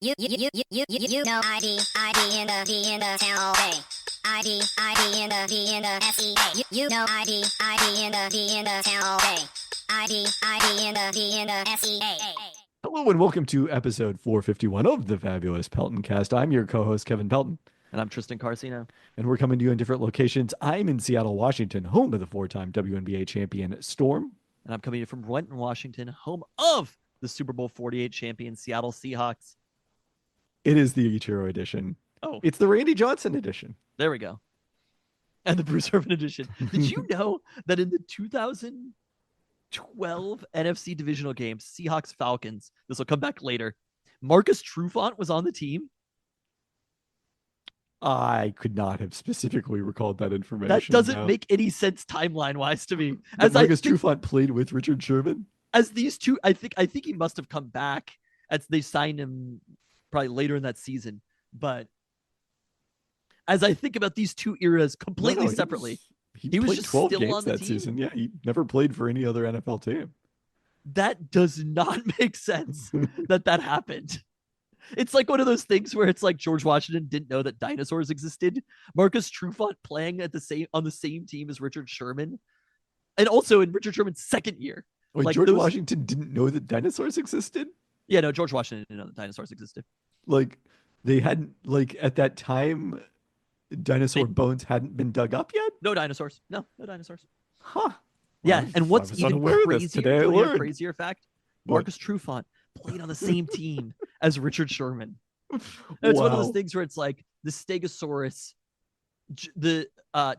You know ID in the town all day. ID in the SEA. You know ID in the town all day. ID in the SEA. Hello and welcome to episode 451 of the fabulous Peltoncast. I'm your co-host Kevin Pelton. And I'm Tristan Carcino. And we're coming to you in different locations. I'm in Seattle, Washington, home of the four-time WNBA champion Storm. And I'm coming to you from Renton, Washington, home of the Super Bowl 48 champion Seattle Seahawks. It is the Ichiro edition. Oh. It's the Randy Johnson edition. There we go. And the Bruce Irvin edition. Did you know that in the 2012 NFC divisional game, Seahawks-Falcons, this will come back later, Marcus Trufant was on the team? I could not have specifically recalled that information. That doesn't make any sense timeline-wise to me. As Marcus Trufant played with Richard Sherman? As these two, I think he must have come back as they signed him probably later in that season. But as I think about these two eras completely separately, he was played just 12 games on the that team? season. Yeah, he never played for any other NFL team. That does not make sense that happened. It's like one of those things where it's like George Washington didn't know that dinosaurs existed. Marcus Trufant playing on the same team as Richard Sherman, and also in Richard Sherman's second year. Wait, like George Washington didn't know that dinosaurs existed? Yeah, no, George Washington didn't know that dinosaurs existed. Like, they hadn't, like, at that time, dinosaur bones hadn't been dug up yet? No dinosaurs. No dinosaurs. Huh. Yeah, Well, and what's I was even unaware of this. crazier, Today I learned. crazier fact, What? Marcus Trufant played on the same team as Richard Sherman. It's one of those things where it's like the Stegosaurus, the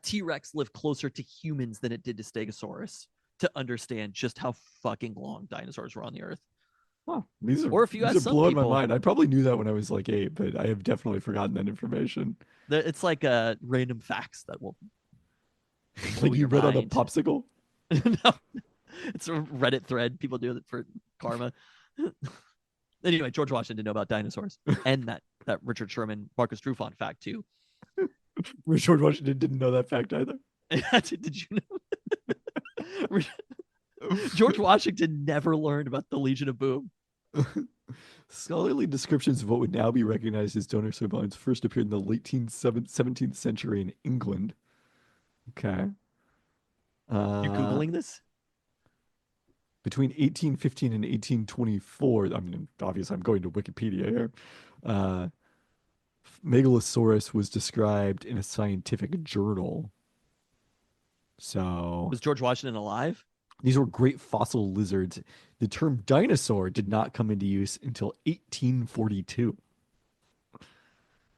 T-Rex lived closer to humans than it did to Stegosaurus to understand just how fucking long dinosaurs were on the earth. Huh. Or if you ask some blowing people, my mind. I probably knew that when I was like 8, but I have definitely forgotten that information. It's like random facts that will Like you read on a mind. popsicle? No, it's a Reddit thread. People do it for karma. Anyway, George Washington didn't know about dinosaurs, and that Richard Sherman, Marcus Trufant fact too. George Washington didn't know that fact either. Did you know? George Washington never learned about the Legion of Boom. Scholarly descriptions of what would now be recognized as dinosaur bones first appeared in the late 17th century in England. Okay. You Googling this? Between 1815 and 1824, I mean, obviously I'm going to Wikipedia here, Megalosaurus was described in a scientific journal. So... Was George Washington alive? These were great fossil lizards. The term dinosaur did not come into use until 1842.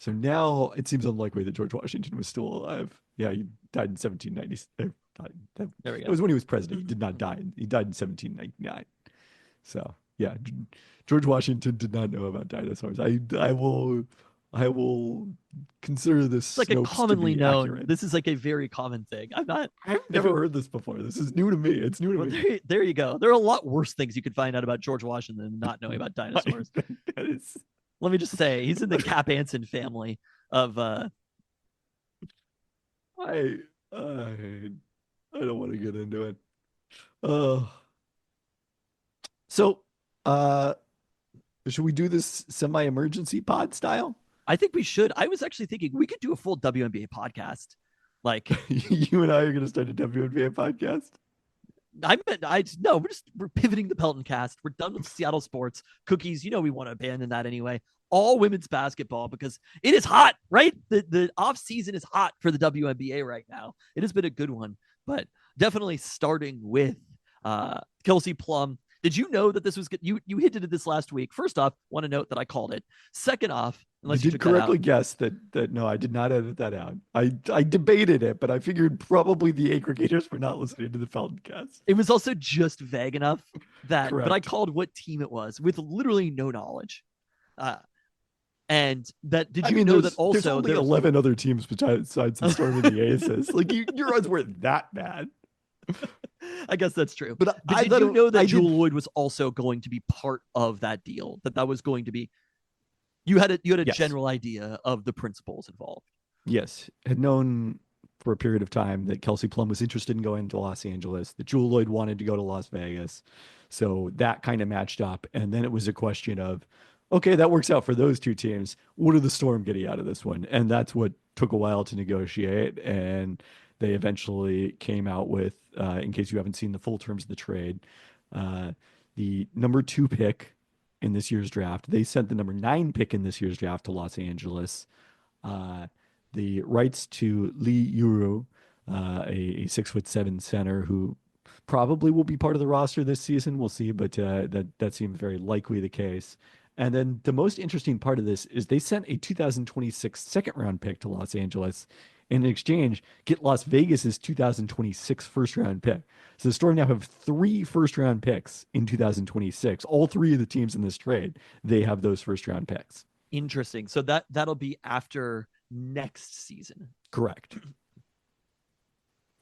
So now it seems unlikely that George Washington was still alive. Yeah, he died in 1790. There we go. It was when he was president. He did not die. He died in 1799. So yeah, George Washington did not know about dinosaurs. I will consider this It's like a commonly known. accurate. This is like a very common thing. I've never heard this before. This is new to me. It's new to me. There you go. There are a lot worse things you could find out about George Washington than not knowing about dinosaurs. That is... Let me just say, he's in the Cap Anson family of. I don't want to get into it. So, should we do this semi-emergency pod style? I think we should. I was actually thinking we could do a full WNBA podcast. Like you and I are going to start a WNBA podcast. We're pivoting the Peltoncast. We're done with Seattle sports. Cookies, we want to abandon that anyway. All women's basketball because it is hot, right? The off season is hot for the WNBA right now. It has been a good one, but definitely starting with Kelsey Plum. Did you know that this was good? You hinted at this last week. First off, want to note that I called it. Second off, unless you did correctly guess that no, I did not edit that out. I debated it, but I figured probably the aggregators were not listening to the Peltoncast. It was also just vague enough that, Correct. but I called what team it was with literally no knowledge. And that did you know that also there's only 11 other teams besides the Storm and the Aces. Like your odds weren't that bad. I guess that's true. But did you know that Jewel Loyd was also going to be part of that deal? That was going to be. You had a Yes. general idea of the principles involved. Yes, had known for a period of time that Kelsey Plum was interested in going to Los Angeles. That Jewel Loyd wanted to go to Las Vegas, so that kind of matched up. And then it was a question of, okay, that works out for those two teams. What are the Storm getting out of this one? And that's what took a while to negotiate. And they eventually came out with, in case you haven't seen the full terms of the trade, uh, the number 2 pick in this year's draft. They sent the number 9 pick in this year's draft to Los Angeles. Uh, the rights to Lee Yuru, a 6'7" center who probably will be part of the roster this season. We'll see, but that seems very likely the case. And then the most interesting part of this is they sent a 2026 second round pick to Los Angeles. In exchange, get Las Vegas's 2026 first round pick. So the Storm now have 3 first round picks in 2026. All 3 of the teams in this trade, they have those first round picks. Interesting. So that'll be after next season. Correct.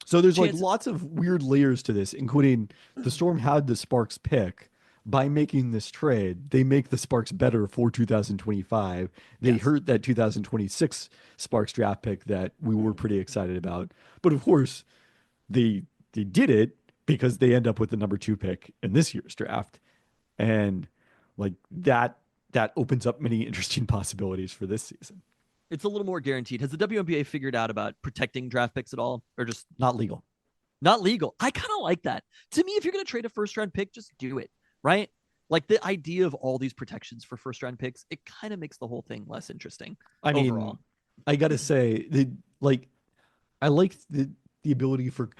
So there's like lots of weird layers to this, including the Storm had the Sparks pick. By making this trade, they make the Sparks better for 2025. They hurt that 2026 Sparks draft pick that we were pretty excited about. But of course, they did it because they end up with the number 2 pick in this year's draft. And like that opens up many interesting possibilities for this season. It's a little more guaranteed. Has the WNBA figured out about protecting draft picks at all, or just not legal? Not legal. I kind of like that. To me, if you're going to trade a first round pick, just do it, right? Like the idea of all these protections for first round picks, it kind of makes the whole thing less interesting. I mean, I got to say, I like the ability for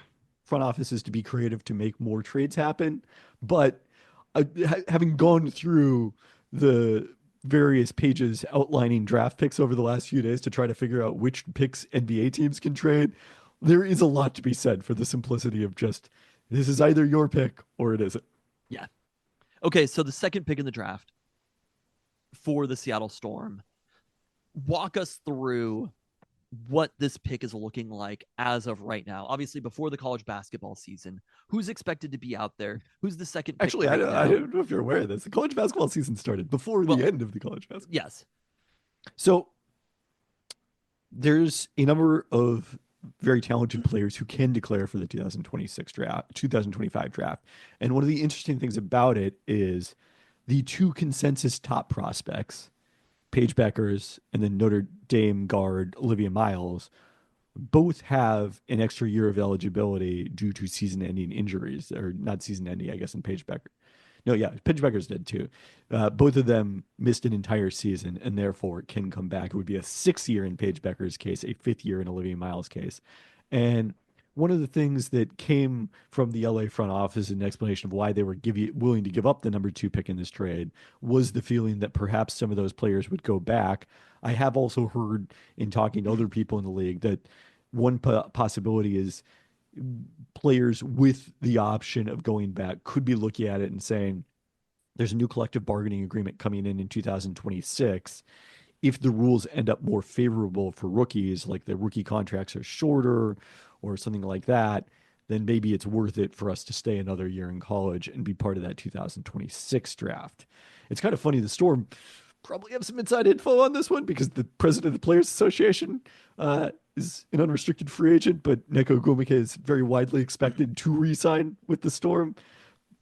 front offices to be creative to make more trades happen, but having gone through the various pages outlining draft picks over the last few days to try to figure out which picks NBA teams can trade, there is a lot to be said for the simplicity of just, this is either your pick or it isn't. Yeah. Okay, so the second pick in the draft for the Seattle Storm, walk us through what this pick is looking like as of right now. Obviously, before the college basketball season, who's expected to be out there? Who's the second pick? Actually, I don't know if you're aware of this. The college basketball season started before the end of the college basketball. Yes. So there's a number of very talented players who can declare for the 2025 draft. And one of the interesting things about it is the 2 consensus top prospects, Paige Beckers and then Notre Dame guard Olivia Miles, both have an extra year of eligibility due to season-ending injuries, or not season-ending, I guess, in Paige Becker. No, yeah, Paige Beckers did too. Both of them missed an entire season and therefore can come back. It would be a 6th year in Paige Beckers' case, a 5th year in Olivia Miles' case. And one of the things that came from the LA front office, an explanation of why they were willing to give up the number 2 pick in this trade, was the feeling that perhaps some of those players would go back. I have also heard in talking to other people in the league that one possibility is players with the option of going back could be looking at it and saying, there's a new collective bargaining agreement coming in 2026. If the rules end up more favorable for rookies, like the rookie contracts are shorter or something like that, then maybe it's worth it for us to stay another year in college and be part of that 2026 draft. It's kind of funny. The Storm probably have some inside info on this one because the president of the Players Association is an unrestricted free agent, but Neko Gomike is very widely expected to re-sign with the Storm.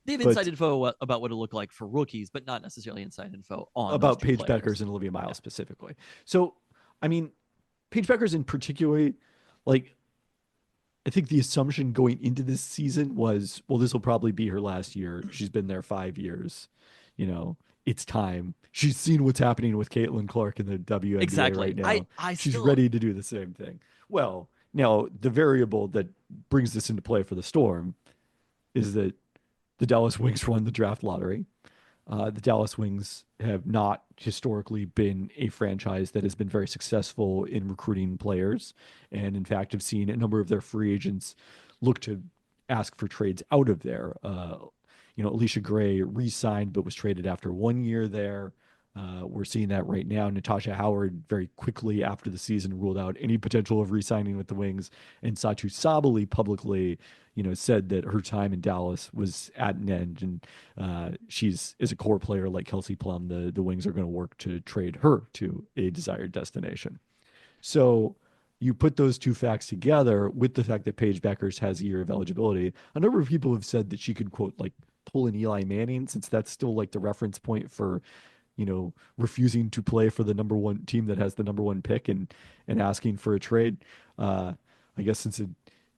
They have inside info about what it looked like for rookies, but not necessarily inside info on about Paige Beckers and Olivia Miles specifically. So, I mean, Paige Beckers in particular, like, I think the assumption going into this season was, well, this will probably be her last year. She's been there 5 years. You know, it's time. She's seen what's happening with Caitlin Clark in the WNBA right now. She's ready to do the same thing. Well, now the variable that brings this into play for the Storm is that the Dallas Wings won the draft lottery. The Dallas Wings have not historically been a franchise that has been very successful in recruiting players, and in fact have seen a number of their free agents look to ask for trades out of there. Alicia Gray re-signed but was traded after 1 year there. We're seeing that right now. Natasha Howard very quickly after the season ruled out any potential of re-signing with the Wings, and Satu Sabali publicly, said that her time in Dallas was at an end, and she's is a core player like Kelsey Plum. The Wings are going to work to trade her to a desired destination. So you put those 2 facts together with the fact that Paige Beckers has a year of eligibility. A number of people have said that she could, quote, like pull an Eli Manning, since that's still like the reference point for refusing to play for the number one team that has the number one pick and asking for a trade. I guess since it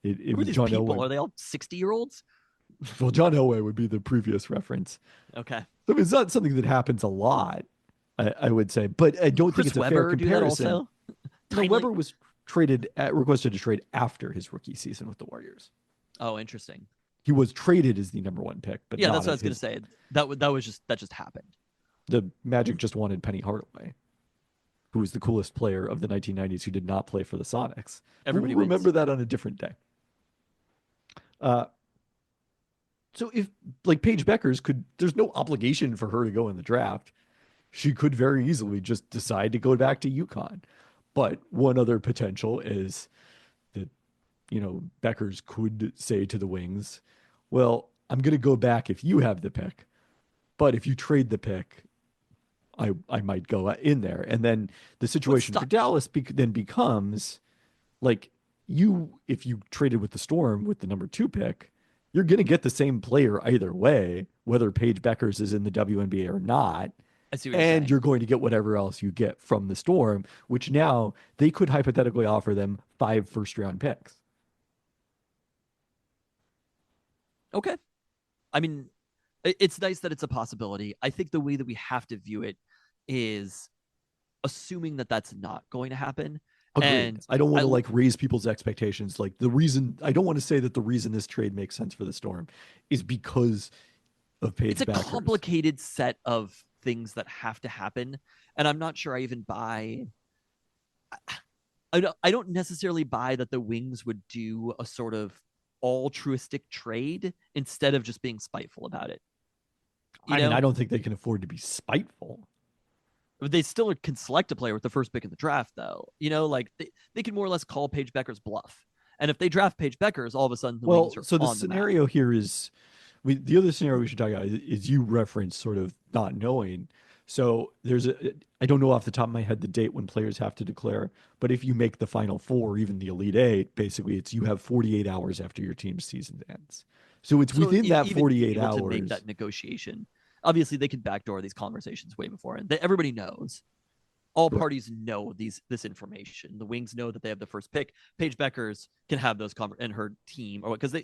Who are was these John people? Elway. Are they all 60-year-olds? Well, John Elway would be the previous reference. Okay. So it's not something that happens a lot, I would say, but I don't think Chris it's a fair Webber do that comparison. also? No, Timely- Weber was requested to trade after his rookie season with the Warriors. Oh, interesting. He was traded as the number one pick, but Yeah, not that's what I at was going to say. That just happened. The Magic just wanted Penny Hardaway, who was the coolest player of the 1990s who did not play for the Sonics. Everybody We'll remember wins. that on a different day. So if like Paige Beckers there's no obligation for her to go in the draft. She could very easily just decide to go back to UConn. But one other potential is that, Beckers could say to the Wings, well, I'm going to go back if you have the pick. But if you trade the pick, I might go in there. And then the situation for Dallas then becomes like if you traded with the Storm with the number 2 pick, you're going to get the same player either way, whether Paige Beckers is in the WNBA or not. I see what you're saying. You're going to get whatever else you get from the Storm, which now they could hypothetically offer them 5 first-round picks. Okay. I mean, it's nice that it's a possibility. I think the way that we have to view it is assuming that that's not going to happen. Agreed. And I don't want to raise people's expectations. Like I don't want to say that the reason this trade makes sense for the Storm is because of Paige Beckers. It's a complicated set of things that have to happen, and I'm not sure I even buy. I don't necessarily buy that the Wings would do a sort of altruistic trade instead of just being spiteful about it. I mean, I don't think they can afford to be spiteful. They still can select a player with the first pick in the draft, though. Like they can more or less call Paige Beckers' bluff. And if they draft Paige Beckers, all of a sudden the Wings are so the on scenario here is the other scenario we should talk about is you reference sort of not knowing. So I don't know off the top of my head the date when players have to declare, but if you make the Final Four, or even the Elite Eight, basically you have 48 hours after your team's season ends. So it's within that 48 hours to make that negotiation. Obviously, they can backdoor these conversations way before, and everybody knows. All parties know this information. The Wings know that they have the first pick. Paige Beckers can have those and her team, or because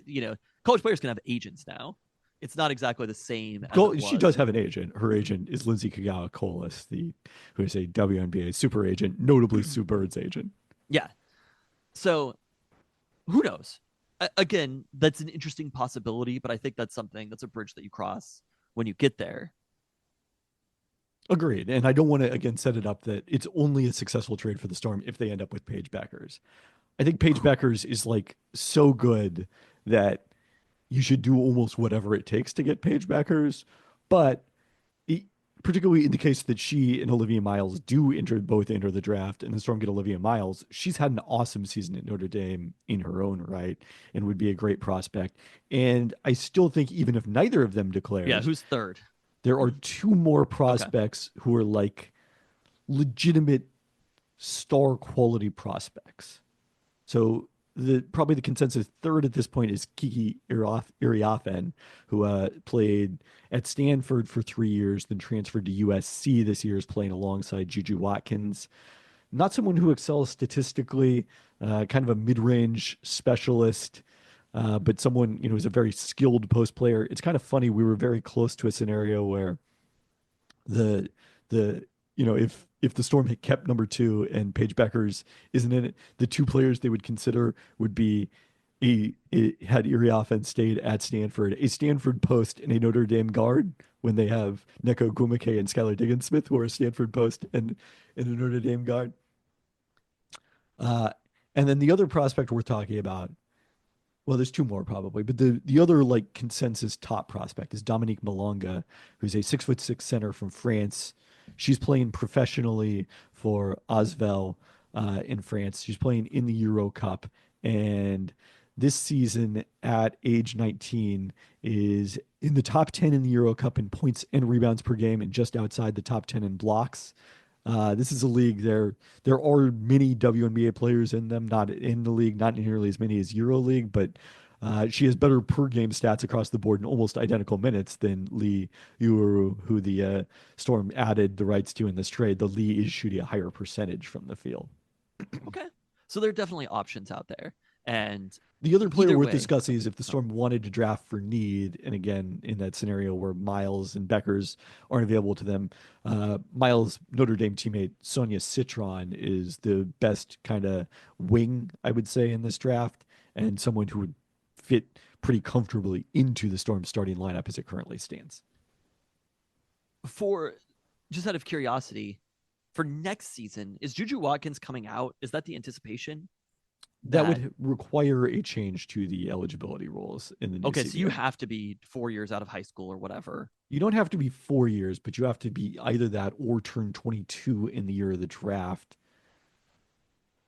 college players can have agents now. It's not exactly the same. She does have an agent. Her agent is Lindsay Kagawa-Colas, who is a WNBA super agent, notably Sue Bird's agent. Yeah. So, who knows? Again, that's an interesting possibility, but I think that's a bridge that you cross when you get there. Agreed. And I don't want to, again, set it up that it's only a successful trade for the Storm if they end up with Paige Beckers. I think Paige Beckers is so good that you should do almost whatever it takes to get Paige Beckers. But particularly in the case that she and Olivia Miles both enter the draft and the Storm get Olivia Miles, she's had an awesome season at Notre Dame in her own right and would be a great prospect. And I still think even if neither of them declares. Yeah, who's third? There are 2 more prospects who are legitimate star quality prospects. So probably the consensus third at this point is Kiki Iriafen, who played at Stanford for 3 years, then transferred to USC this year, is playing alongside Juju Watkins. Not someone who excels statistically, kind of a mid-range specialist, but someone who's a very skilled post player. It's kind of funny. We were very close to a scenario where if the Storm had kept number 2 and Paige Beckers isn't in it, the 2 players they would consider would be had Iriafen stayed at Stanford, a Stanford post and a Notre Dame guard, when they have Neko Gumake and Skylar Diggins-Smith, who are a Stanford post and a Notre Dame guard. And then the other prospect we're talking about, well, there's 2 more probably, but the other consensus top prospect is Dominique Malonga, who's a 6'6" center from France. She's playing professionally for Asvel in France. She's playing in the Euro Cup, and this season at age 19 is in the top 10 in the Euro Cup in points and rebounds per game, and just outside the top 10 in blocks. This is a league there are many WNBA players in them, not in the league, not nearly as many as EuroLeague, but She has better per game stats across the board and almost identical minutes than Lee Uru, who the Storm added the rights to in this trade. The Lee is shooting a higher percentage from the field. Okay. So there are definitely options out there. And the other player either worth way, discussing is if the Storm wanted to draft for need, and again, in that scenario where Miles and Beckers aren't available to them, Miles' Notre Dame teammate Sonia Citron is the best kind of wing, I would say, in this draft, and someone who would fit pretty comfortably into the Storm starting lineup as it currently stands. for just out of curiosity, for next season, is Juju Watkins coming out? Is that the anticipation? That would require a change to the eligibility rules in the new Okay, CBA. so you have to be 4 years out of high school or whatever. You don't have to be 4 years, but you have to be either that or turn 22 in the year of the draft.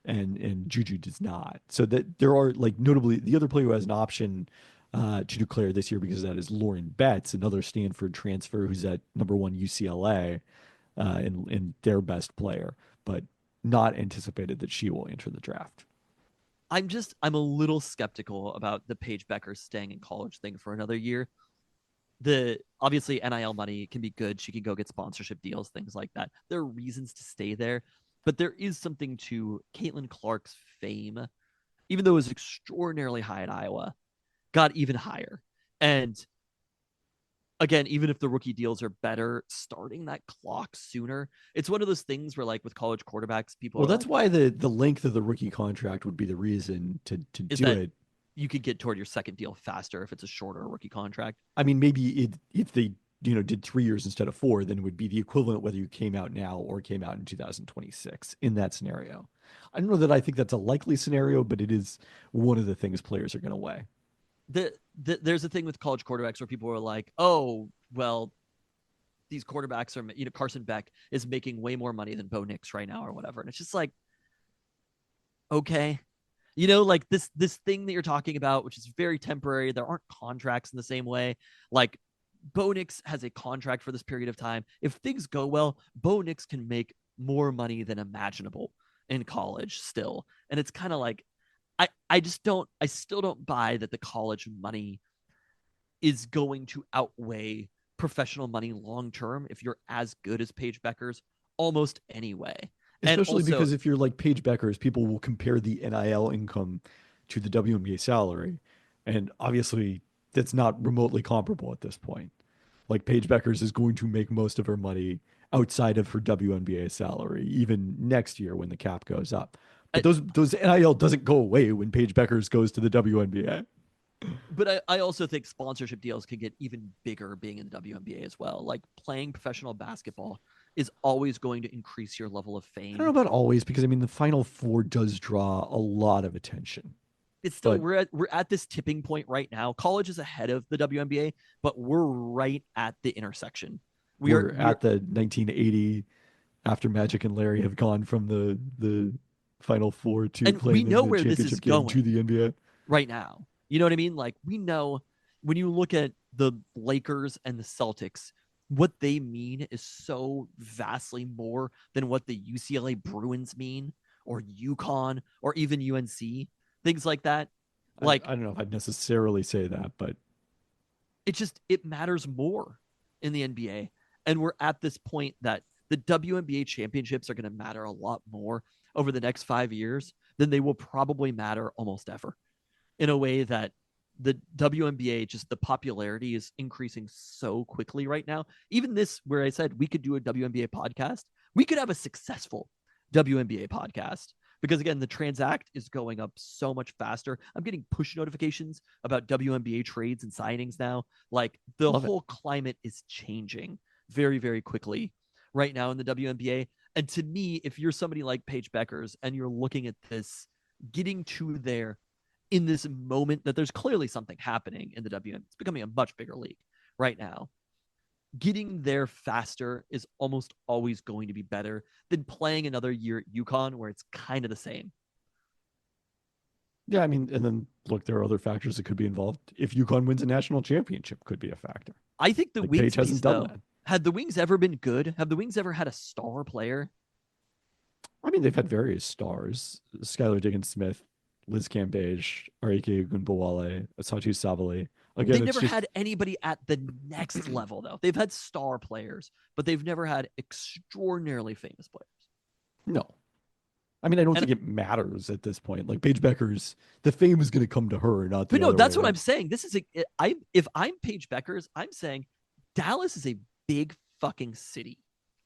And Juju does not. So that there are, like, notably the other player who has an option to declare this year because of that is Lauren Betts, another Stanford transfer who's at number 1 UCLA, and their best player, but not anticipated that she will enter the draft. I'm a little skeptical about the Paige Becker staying in college thing for another year. The obviously NIL money can be good. She can go get sponsorship deals, things like that. There are reasons to stay there, but there is something to Caitlin Clark's fame, even though it was extraordinarily high at Iowa, got even higher. And again, even if the rookie deals are better, starting that clock sooner, it's one of those things where, like with college quarterbacks, people Well, are that's like, why the length of the rookie contract would be the reason to is do that it. you could get toward your second deal faster if it's a shorter rookie contract. I mean, maybe if they did 3 years instead of 4, then it would be the equivalent whether you came out now or came out in 2026 in that scenario. I don't know that I think that's a likely scenario, but it is one of the things players are going to weigh. There's a thing with college quarterbacks where people are like, oh, well, these quarterbacks are, Carson Beck is making way more money than Bo Nix right now or whatever. And it's just like, okay, like this thing that you're talking about, which is very temporary. There aren't contracts in the same way. Like Bo Nix has a contract for this period of time. If things go well, Bo Nix can make more money than imaginable in college still. And it's kind of like, I still don't buy that the college money is going to outweigh professional money long term if you're as good as Paige Beckers almost anyway. Especially also, because if you're like Paige Beckers, people will compare the NIL income to the WNBA salary. And obviously, that's not remotely comparable at this point. Like Paige Beckers is going to make most of her money outside of her WNBA salary, even next year when the cap goes up. But those NIL doesn't go away when Paige Beckers goes to the WNBA. But I also think sponsorship deals can get even bigger being in the WNBA as well. Like playing professional basketball is always going to increase your level of fame. I don't know about always, because I mean the Final Four does draw a lot of attention. It's still we're at this tipping point right now. College is ahead of the WNBA, but we're right at the intersection. We're at the 1980 after Magic and Larry have gone from the Final Four to playing in the championship game to the NBA right now. You know what I mean? Like we know when you look at the Lakers and the Celtics, what they mean is so vastly more than what the UCLA Bruins mean, or UConn, or even UNC. Things like that. Like I don't know if I'd necessarily say that, but it matters more in the NBA. And we're at this point that the WNBA championships are going to matter a lot more over the next 5 years than they will probably matter almost ever. In a way that the WNBA, just the popularity is increasing so quickly right now. Even this, where I said we could do a WNBA podcast, we could have a successful WNBA podcast. Because again, the Transact is going up so much faster. I'm getting push notifications about WNBA trades and signings now. Like the whole climate is changing very, very quickly right now in the WNBA. And to me, if you're somebody like Paige Beckers and you're looking at this, getting to there in this moment that there's clearly something happening in the WNBA, it's becoming a much bigger league right now. Getting there faster is almost always going to be better than playing another year at UConn where it's kind of the same. Yeah, I mean, and then look, there are other factors that could be involved. If UConn wins a national championship, could be a factor. I think the Wings Paige hasn't done that. Had the Wings ever been good? Have the Wings ever had a star player? I mean, they've had various stars. Skylar Diggins-Smith Liz Cambage, Arike Ogunbowale, Asatu Savali. Again, They've it's never just had anybody at the next level, though. They've had star players, but they've never had extraordinarily famous players. no. I mean, I don't And think it matters at this point. Like Paige Becker's, the fame is going to come to her, not the but no, other that's way what I'm around. saying. This is if I'm Paige Beckers, I'm saying Dallas is a big fucking city,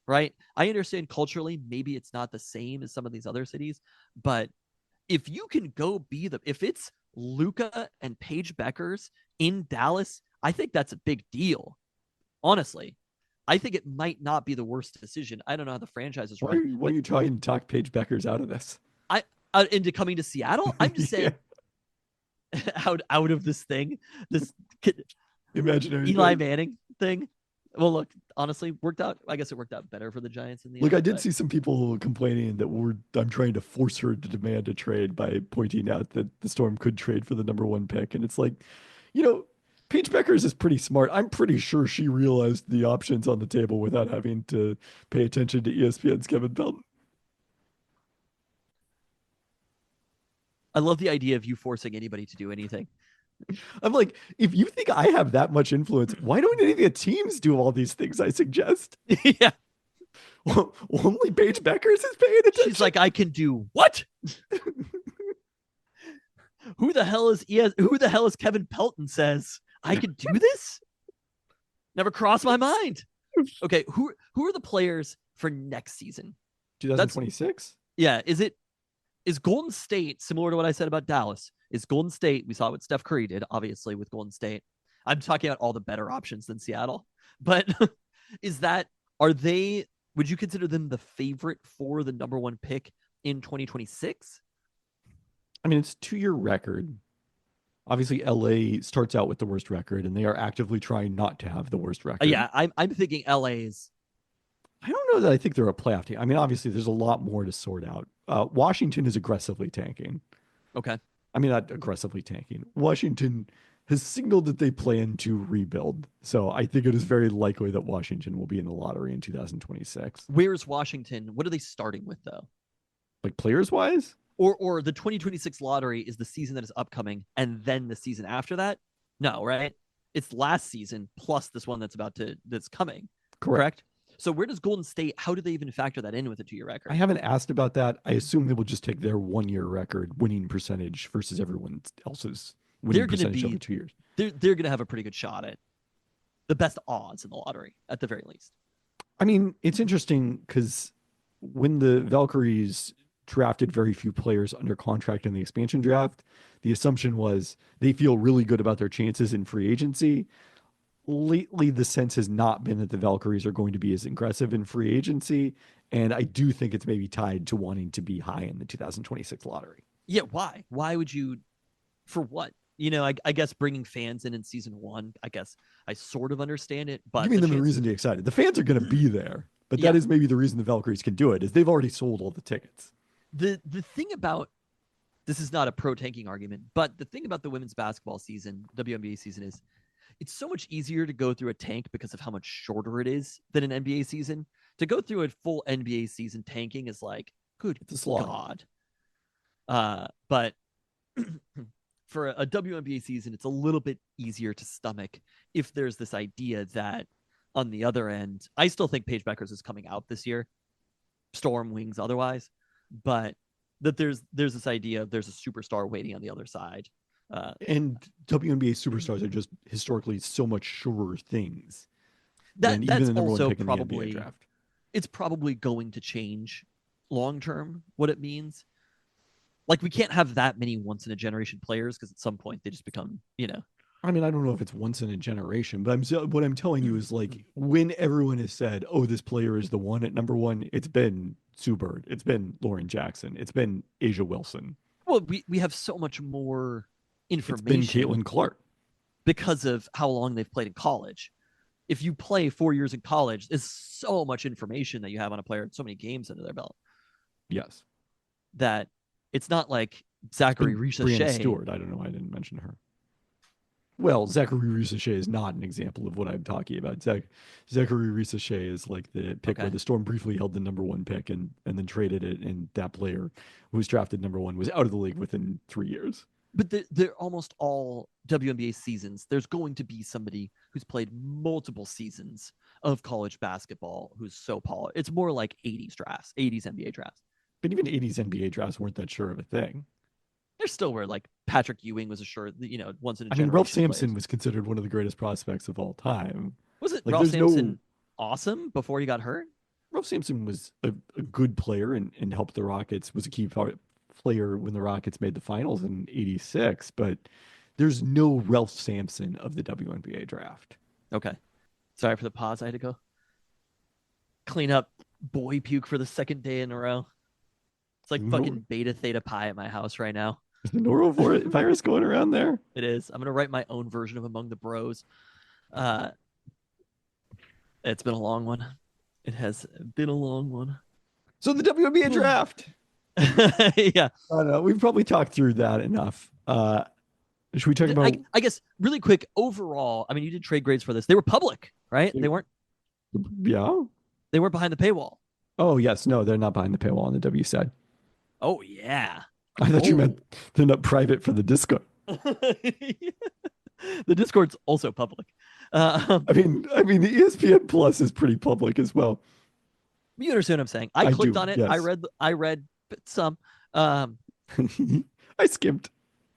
right? I understand culturally, maybe it's not the same as some of these other cities, but if you can go be if it's Luca and Paige Beckers in Dallas, I think that's a big deal. Honestly, I think it might not be the worst decision. I don't know how the franchise is run, Why are but you trying to talk Paige Beckers out of this? I into coming to Seattle, I'm just saying out of this thing, this Imaginary Eli thing. Manning thing. Well, look, honestly, worked out. I guess it worked out better for the Giants in the Look, end. I did but- see some people complaining that I'm trying to force her to demand a trade by pointing out that the Storm could trade for the number 1 pick. And it's like, you know, Paige Beckers is pretty smart. I'm pretty sure she realized the options on the table without having to pay attention to ESPN's Kevin Pelton. I love the idea of you forcing anybody to do anything. I'm like, if you think I have that much influence, why don't any of the teams do all these things I suggest? Yeah. Well, only Paige Beckers is paying attention. She's like, I can do what? Who the hell is Kevin Pelton says I could do this? Never crossed my mind. Okay, who are the players for next season? 2026? Yeah, is Golden State similar to what I said about Dallas? Is Golden State, we saw what Steph Curry did, obviously, with Golden State. I'm talking about all the better options than Seattle. But would you consider them the favorite for the number 1 pick in 2026? I mean, it's a 2-year record. Obviously, LA starts out with the worst record, and they are actively trying not to have the worst record. Yeah, I'm thinking LA's. I don't know that I think they're a playoff team. I mean, obviously, there's a lot more to sort out. Washington is aggressively tanking. Okay. I mean, not aggressively tanking. Washington has signaled that they plan to rebuild. So I think it is very likely that Washington will be in the lottery in 2026. Where's Washington? What are they starting with, though? Like players wise? Or the 2026 lottery is the season that is upcoming and then the season after that? No, right? It's last season plus this one that's coming. Correct? So where does Golden State, how do they even factor that in with a 2-year record? I haven't asked about that. I assume they will just take their 1-year record winning percentage versus everyone else's winning percentage over 2 years. They're going to have a pretty good shot at the best odds in the lottery, at the very least. I mean, it's interesting because when the Valkyries drafted very few players under contract in the expansion draft, the assumption was they feel really good about their chances in free agency. Lately, the sense has not been that the Valkyries are going to be as aggressive in free agency. And I do think it's maybe tied to wanting to be high in the 2026 lottery. Yeah, why? Why would you, for what? You know, I guess bringing fans in season 1, I guess I sort of understand it. But giving them a reason to be excited. The fans are going to be there. But that is maybe the reason the Valkyries can do it, is they've already sold all the tickets. The thing about, this is not a pro tanking argument, but the thing about the women's basketball season, WNBA season, is it's so much easier to go through a tank because of how much shorter it is than an NBA season. To go through a full NBA season tanking is like, good God. But for a WNBA season, it's a little bit easier to stomach if there's this idea that on the other end, I still think Paige Beckers is coming out this year, Storm wings otherwise, but that there's this idea of there's a superstar waiting on the other side. And WNBA superstars are just historically so much surer things than even the number also 1 pick in the probably NBA draft. It's probably going to change long term what it means. Like, we can't have that many once in a generation players because at some point they just become, I mean, I don't know if it's once in a generation, but what I'm telling you is, like, when everyone has said, "Oh, this player is the one at number 1," it's been Sue Bird, it's been Lauren Jackson, it's been Asia Wilson. Well, we have so much more information. It's been Caitlin Clark because of how long they've played in college. If you play 4 years in college, there's so much information that you have on a player and so many games under their belt. Yes, that it's not like Zachary Richechet. Brianna Stewart. I don't know why I didn't mention her. Well, Zachary Risachet is not an example of what I'm talking about. Zachary Risachet is like the pick where Okay. the Storm briefly held the number one pick and then traded it, and that player who was drafted number one was out of the league within 3 years. But they're almost all WNBA seasons. There's going to be somebody who's played multiple seasons of college basketball who's so polished. It's more like 80s drafts, 80s NBA drafts. But even 80s NBA drafts weren't that sure of a thing. There's still where like Patrick Ewing was assured, once in a I generation. mean, Ralph Sampson players. was considered one of the greatest prospects of all time. Was it Like, Ralph there's Sampson no awesome before he got hurt? Ralph Sampson was a good player and helped the Rockets, was a key player when the Rockets made the finals in '86, but there's no Ralph Sampson of the WNBA draft. Okay. Sorry for the pause. I had to go clean up boy puke for the second day in a row. It's like fucking beta theta pi at my house right now. Is the norovirus going around there? It is. I'm gonna write my own version of Among the Bros. It's been a long one. It has been a long one. So the WNBA draft. Yeah. I don't know. We've probably talked through that enough. Should we talk about? I guess really quick. Overall, I mean, you did trade grades for this. They were public, right? They weren't. Yeah. They weren't behind the paywall. Oh yes, no, they're not behind the paywall on the W side. Oh yeah. I thought you meant they're not private for the Discord. The Discord's also public. I mean, the ESPN Plus is pretty public as well. You understand what I'm saying? I clicked on it. Yes. I read some. I skimmed.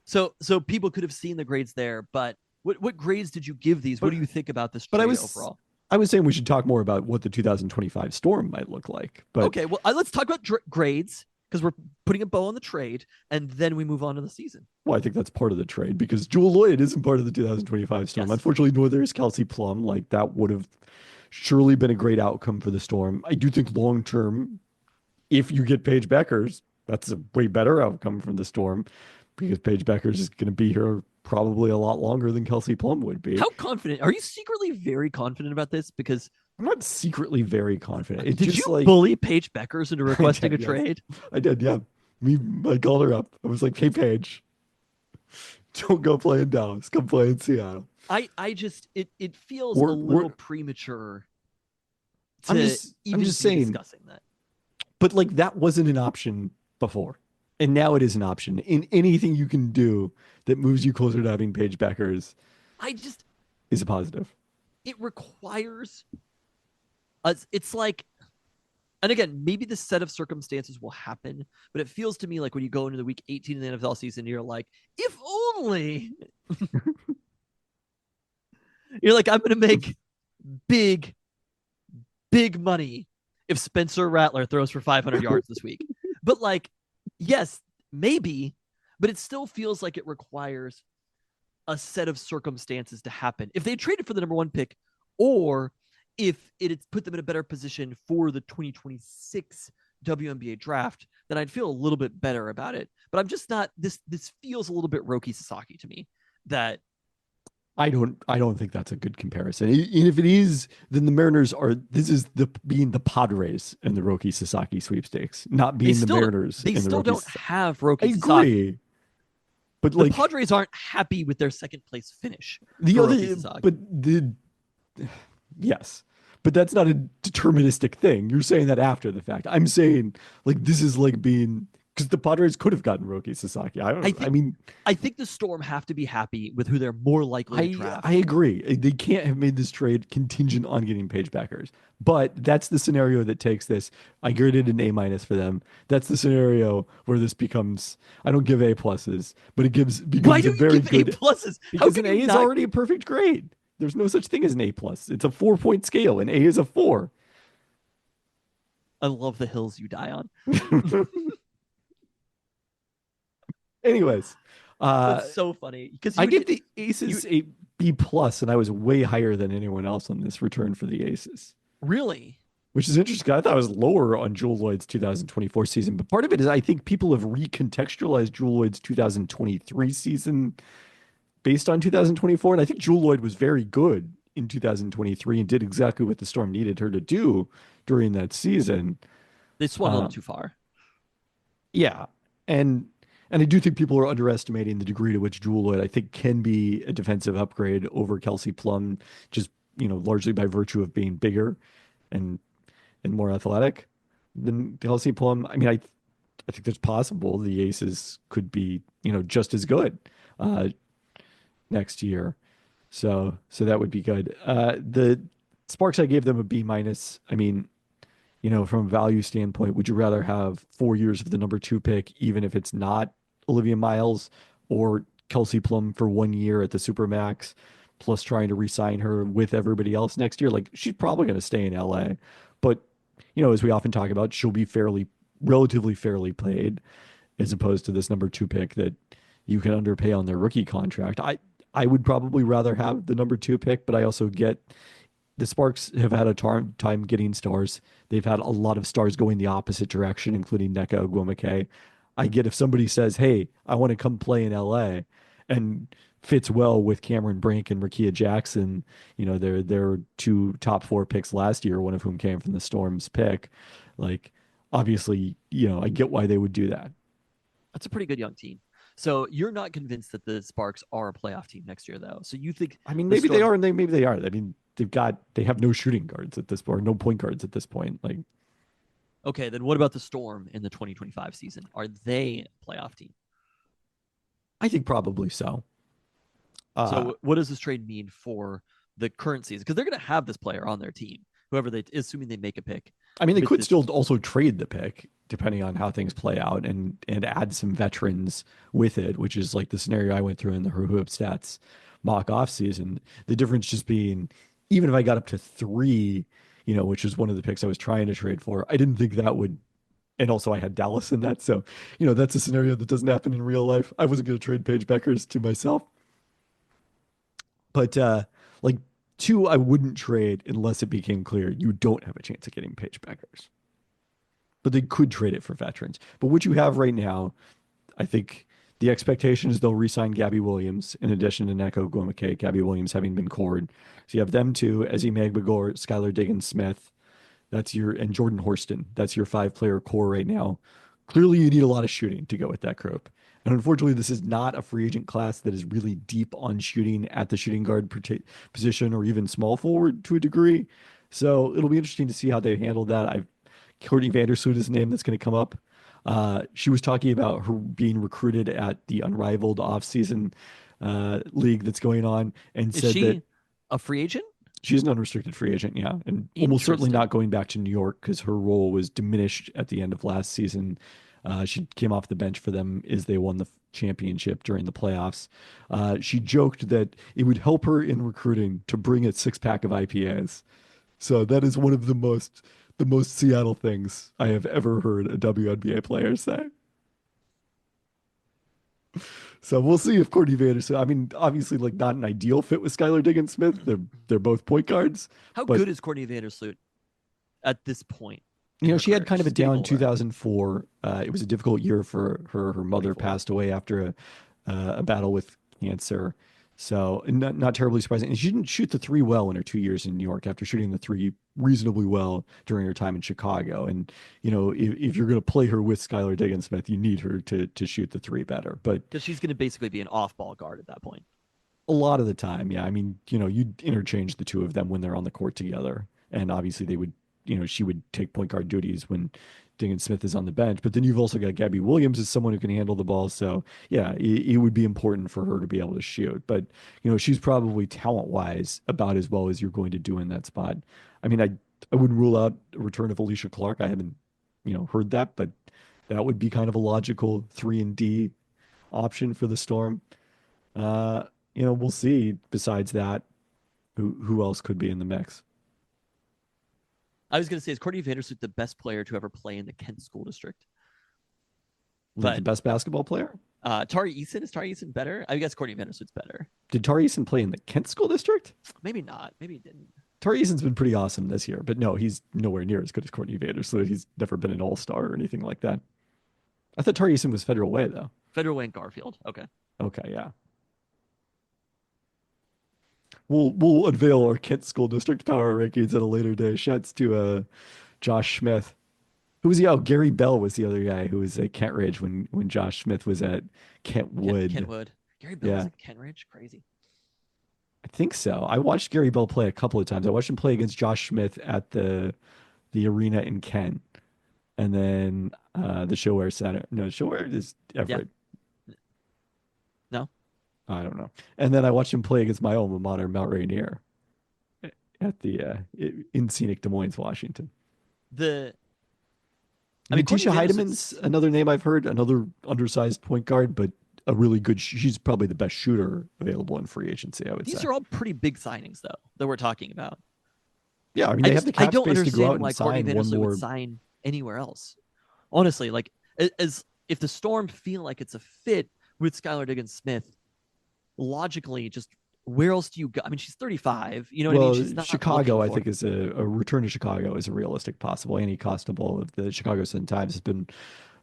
So people could have seen the grades there, but what grades did you give these? What do you think about this trade overall? I was saying we should talk more about what the 2025 Storm might look like. But okay, well, let's talk about grades because we're putting a bow on the trade, and then we move on to the season. Well, I think that's part of the trade because Jewel Loyd isn't part of the 2025 Storm. Yes. Unfortunately, nor there's Kelsey Plum. Like, that would have surely been a great outcome for the Storm. I do think long term, if you get Paige Beckers, that's a way better outcome from the Storm because Paige Beckers is going to be here probably a lot longer than Kelsey Plum would be. How confident? Are you secretly very confident about this? Because I'm not secretly very confident. Did just you bully Paige Beckers into requesting a trade? I did, yeah. I called her up. I was like, hey, Paige, don't go play in Dallas. Come play in Seattle. I just, it feels a little premature to I'm just saying, discussing that. But like, that wasn't an option before. And now it is an option. In anything you can do that moves you closer to having Paige Beckers is a positive. It requires it's like, and again, maybe this set of circumstances will happen, but it feels to me like when you go into the week 18 of the NFL season, you're like, if only you're like, I'm going to make big money if Spencer Rattler throws for 500 yards this week. But like, yes, maybe, but it still feels like it requires a set of circumstances to happen. If they traded for the number one pick, or if it had put them in a better position for the 2026 WNBA draft, then I'd feel a little bit better about it. But I'm just not, this feels a little bit Roki Sasaki to me. That I don't think that's a good comparison. And if it is, then the Mariners being the Padres in the Roki Sasaki sweepstakes, not being the Mariners. They still don't have Roki Sasaki. I agree. But the Padres aren't happy with their second place finish. Yes, but that's not a deterministic thing. You're saying that after the fact. I'm saying like this is like being, because the Padres could have gotten Roki Sasaki. I think the Storm have to be happy with who they're more likely to draft. I agree. They can't have made this trade contingent on getting Paige Beckers. But that's the scenario that takes this. I graded an A- for them. That's the scenario where this becomes, I don't give A+, but it becomes a very good A+. Because an A is already a perfect grade. There's no such thing as an A+. It's a 4-point scale, and A is a 4. I love the hills you die on. Anyways, that's so funny because I gave the Aces a B+, and I was way higher than anyone else on this return for the Aces. Really? Which is interesting. I thought I was lower on Jewel Loyd's 2024 season, but part of it is I think people have recontextualized Jewel Loyd's 2023 season based on 2024, and I think Jewel Loyd was very good in 2023 and did exactly what the Storm needed her to do during that season. They swung a little too far. Yeah, and And I do think people are underestimating the degree to which Jewel Loyd, I think, can be a defensive upgrade over Kelsey Plum, just, largely by virtue of being bigger and more athletic than Kelsey Plum. I mean, I think that's possible. The Aces could be, just as good uh, next year. So that would be good. The Sparks, I gave them a B minus. I mean, from a value standpoint, would you rather have 4 years of the number two pick, even if it's not Olivia Miles, or Kelsey Plum for 1 year at the Supermax, plus trying to re-sign her with everybody else next year? Like, she's probably going to stay in LA, but as we often talk about, she'll be relatively fairly paid, as opposed to this number two pick that you can underpay on their rookie contract. I would probably rather have the number two pick, but I also get the Sparks have had a time getting stars. They've had a lot of stars going the opposite direction, including Nneka Ogwumike. I get if somebody says, "Hey, I want to come play in LA," and fits well with Cameron Brink and Rakia Jackson. Their two top four picks last year, one of whom came from the Storm's pick. Like, obviously, I get why they would do that. That's a pretty good young team. So you're not convinced that the Sparks are a playoff team next year, though. So you think I mean, the maybe they Storm- are, and maybe they are. I mean, they have no shooting guards at this point, or no point guards at this point. Like, Okay, then what about the Storm in the 2025 season? Are they a playoff team? I think probably so. So what does this trade mean for the current season? Because they're going to have this player on their team, whoever they, assuming they make a pick. I mean, they with could this- still also trade the pick depending on how things play out, and add some veterans with it, which is like the scenario I went through in the Hoop Stats mock off season. The difference just being, even if I got up to three, which is one of the picks I was trying to trade for, I didn't think that would. And also, I had Dallas in that, so that's a scenario that doesn't happen in real life. I wasn't going to trade Paige Beckers to myself, but like two, I wouldn't trade unless it became clear you don't have a chance of getting Paige Beckers. But they could trade it for veterans. But what you have right now, I think the expectation is they'll re-sign Gabby Williams in addition to Nneka Ogwumike, Gabby Williams having been cored. So you have them two, Ezzy Magbagor, Skylar Diggins-Smith, and Jordan Horston. That's your five-player core right now. Clearly, you need a lot of shooting to go with that group. And unfortunately, this is not a free agent class that is really deep on shooting at the shooting guard position, or even small forward to a degree. So it'll be interesting to see how they handle that. Courtney Vandersloot is a name that's going to come up. She was talking about her being recruited at the Unrivaled offseason league that's going on, and Is said she that a free agent? she's an unrestricted free agent, yeah, and almost certainly Interesting. not going back to New York because her role was diminished at the end of last season. She came off the bench for them as they won the championship during the playoffs. She joked that it would help her in recruiting to bring a six-pack of IPAs. So that is one of the most Seattle things I have ever heard a WNBA player say. So we'll see if Courtney Vandersloot. I mean, obviously, like, not an ideal fit with Skylar Diggins-Smith. They're both point guards. How But- good is Courtney Vandersloot at this point? She had kind of a She's getting down older. 2004. It was a difficult year for her. Her mother 24. passed away after a battle with cancer. So not terribly surprising. And she didn't shoot the three well in her 2 years in New York after shooting the three reasonably well during her time in Chicago. And, if you're going to play her with Skylar Diggins-Smith, you need her to shoot the three better. But Because she's going to basically be an off-ball guard at that point. a lot of the time, yeah. I mean, you'd interchange the two of them when they're on the court together. And obviously they would, she would take point guard duties when Diggins-Smith is on the bench. But then you've also got Gabby Williams as someone who can handle the ball. So yeah, it would be important for her to be able to shoot. But, she's probably talent-wise about as well as you're going to do in that spot. I mean, I wouldn't rule out a return of Alicia Clark. I haven't, heard that, but that would be kind of a logical 3-and-D option for the Storm. We'll see. Besides that, who else could be in the mix? I was going to say, is Courtney Vandersloot the best player to ever play in the Kent School District? Like the best basketball player? Tari Eason, is Tari Eason better? I guess Courtney Vandersloot's better. Did Tari Eason play in the Kent School District? Maybe not. Maybe he didn't. Tari Eason's been pretty awesome this year, but no, he's nowhere near as good as Courtney Vandersloot. He's never been an all-star or anything like that. I thought Tari Eason was Federal Way, though. Federal Way and Garfield. Okay. Okay, yeah. We'll unveil our Kent School District power rankings at a later day. Shouts to Josh Smith, Who was he? Oh, Gary Bell was the other guy who was at Kent Ridge when Josh Smith was at Kentwood. Kentwood. Gary Bill was Yeah, at Kent Ridge. Crazy. I think so. I watched Gary Bell play a couple of times. I watched him play against Josh Smith at the arena in Kent, and then the Showware Center. No, Showware is Yeah. Everett. No. I don't know. And then I watched him play against my alma mater, Mount Rainier, at the in scenic Des Moines, Washington. The I mean, Courtney Natisha Vandersloot's Heideman's another name I've heard, another undersized point guard, but a really good. She's probably the best shooter available in free agency, I would These say. are all pretty big signings, though, that we're talking about. Yeah, I mean, they have the I cap don't space to go out understand why and Courtney sign one Vandersloot would more. sign anywhere else. Honestly, like as if the Storm feel like it's a fit with Skylar Diggins Smith, logically, just where else do you go? I mean, she's 35. You know what I mean? Well, She's not Chicago, I looking think, is a return to Chicago is a realistic possible. Annie Costabile of the Chicago Sun-Times has been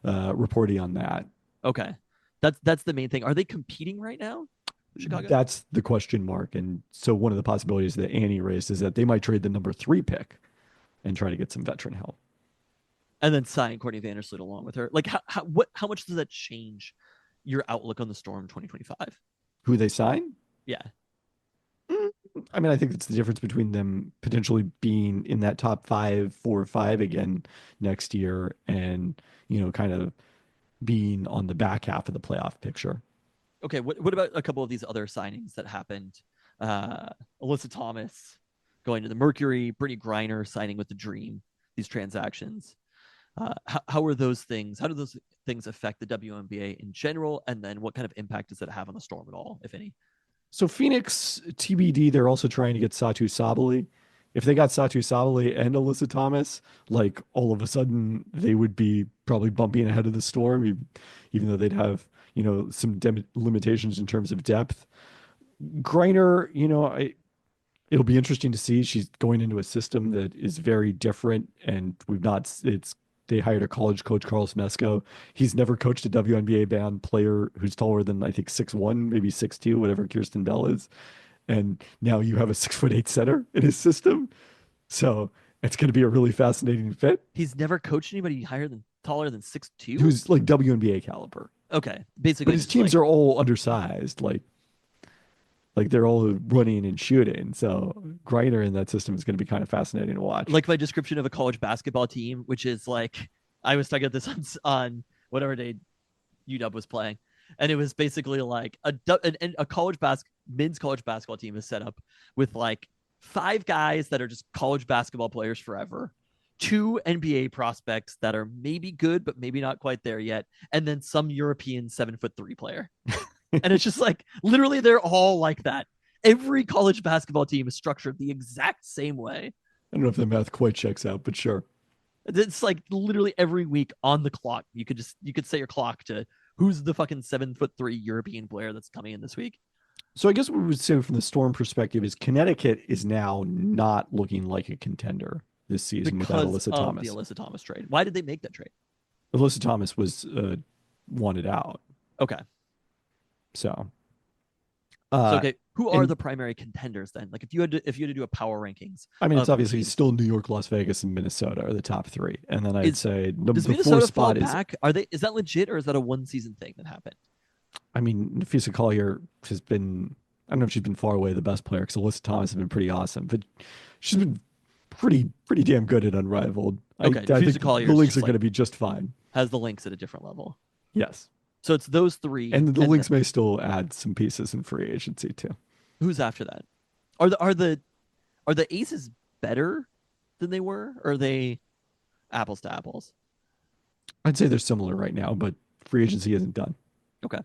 reporting on that. Okay, that's the main thing. Are they competing right now, Chicago? That's the question mark. And so one of the possibilities that Annie raised is that they might trade the number 3 pick and try to get some veteran help. And then sign Courtney Vandersloot along with her. Like, how much does that change your outlook on the Storm 2025? Who they sign? Yeah. I mean, I think it's the difference between them potentially being in that top 5, 4 or 5 again next year and, kind of being on the back half of the playoff picture. Okay. What about a couple of these other signings that happened? Alyssa Thomas going to the Mercury, Brittany Griner signing with the Dream, these transactions. How are those things? How do those things affect the WNBA in general? And then what kind of impact does it have on the Storm at all, if any? So Phoenix TBD, they're also trying to get Satu Sabali. If they got Satu Sabali and Alyssa Thomas, like all of a sudden they would be probably bumping ahead of the Storm, even though they'd have, some limitations in terms of depth. Griner, it'll be interesting to see. She's going into a system that is very different, and they hired a college coach, Carlos Mesco. He's never coached a WNBA band player who's taller than I think 6'1", maybe 6'2", whatever Kirsten Bell is. And now you have a 6'8" center in his system. So it's going to be a really fascinating fit. He's never coached anybody taller than 6'2"? Who's like WNBA caliber. Okay. Basically. But his teams are all undersized. Like they're all running and shooting. So Griner in that system is going to be kind of fascinating to watch. Like my description of a college basketball team, which is like, I was talking about this on whatever day UW was playing. And it was basically like a men's college basketball team is set up with like 5 guys that are just college basketball players forever, 2 NBA prospects that are maybe good, but maybe not quite there yet. And then some European 7'3" player. And it's just like, literally, they're all like that. Every college basketball team is structured the exact same way. I don't know if the math quite checks out, but sure. It's like literally every week on the clock. You could set your clock to who's the fucking 7'3" European player that's coming in this week. So I guess what we would say from the Storm perspective is Connecticut is now not looking like a contender this season without Alyssa Thomas. The Alyssa Thomas trade. Why did they make that trade? Alyssa Thomas was wanted out. Okay. So okay, who are the primary contenders then? Like if you had to do a power rankings. I mean, it's obviously still New York, Las Vegas, and Minnesota are the top 3, and then I'd say the Minnesota 4th spot fall back? Is that legit or is that a 1-season thing that happened? I mean, Nafisa Collier has been. I don't know if she's been far away the best player because Alyssa Thomas has been pretty awesome, but she's been pretty damn good at Unrivaled. Okay, I think the Lynx are going to be just fine. Has the Lynx at a different level. Yes. So it's those 3, and the Lynx may still add some pieces in free agency too. Who's after that? Are the Aces better than they were? Or are they apples to apples? I'd say they're similar right now, but free agency isn't done. Okay.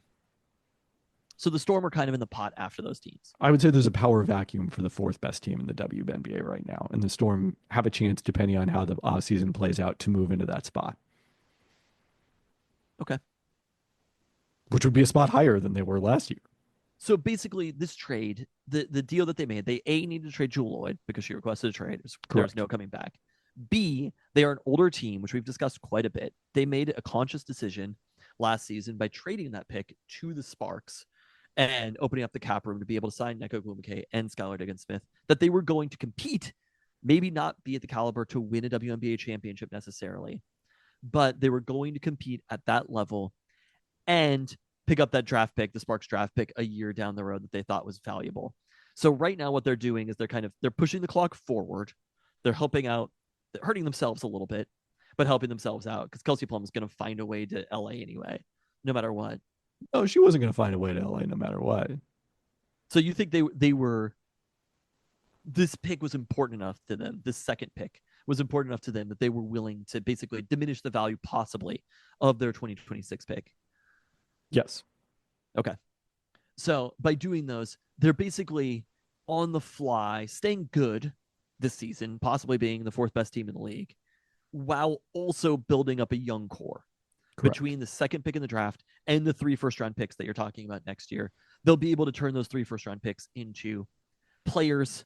So the Storm are kind of in the pot after those teams. I would say there's a power vacuum for the 4th best team in the WNBA right now, and the Storm have a chance, depending on how the offseason plays out, to move into that spot. Okay. Which would be a spot higher than they were last year. So basically, this trade, the deal that they made, they needed to trade Jewell Loyd because she requested a trade. There's no coming back. B, they are an older team, which we've discussed quite a bit. They made a conscious decision last season by trading that pick to the Sparks and opening up the cap room to be able to sign Neko Glumake and Skylar Diggins Smith, that they were going to compete, maybe not be at the caliber to win a WNBA championship necessarily, but they were going to compete at that level and pick up that draft pick, the Sparks draft pick, a year down the road that they thought was valuable. So right now, what they're doing is they're pushing the clock forward. They're helping out, they're hurting themselves a little bit, but helping themselves out because Kelsey Plum is going to find a way to LA anyway, no matter what. No, she wasn't going to find a way to LA no matter what. So you think they were this pick was important enough to them, this second pick was important enough to them that they were willing to basically diminish the value possibly of their 2026 pick. Yes. Okay. So by doing those, they're basically on the fly, staying good this season, possibly being the fourth best team in the league, while also building up a young core. Correct. Between the second pick in the draft and the 3 first-round picks that you're talking about next year. They'll be able to turn those 3 first-round picks into players.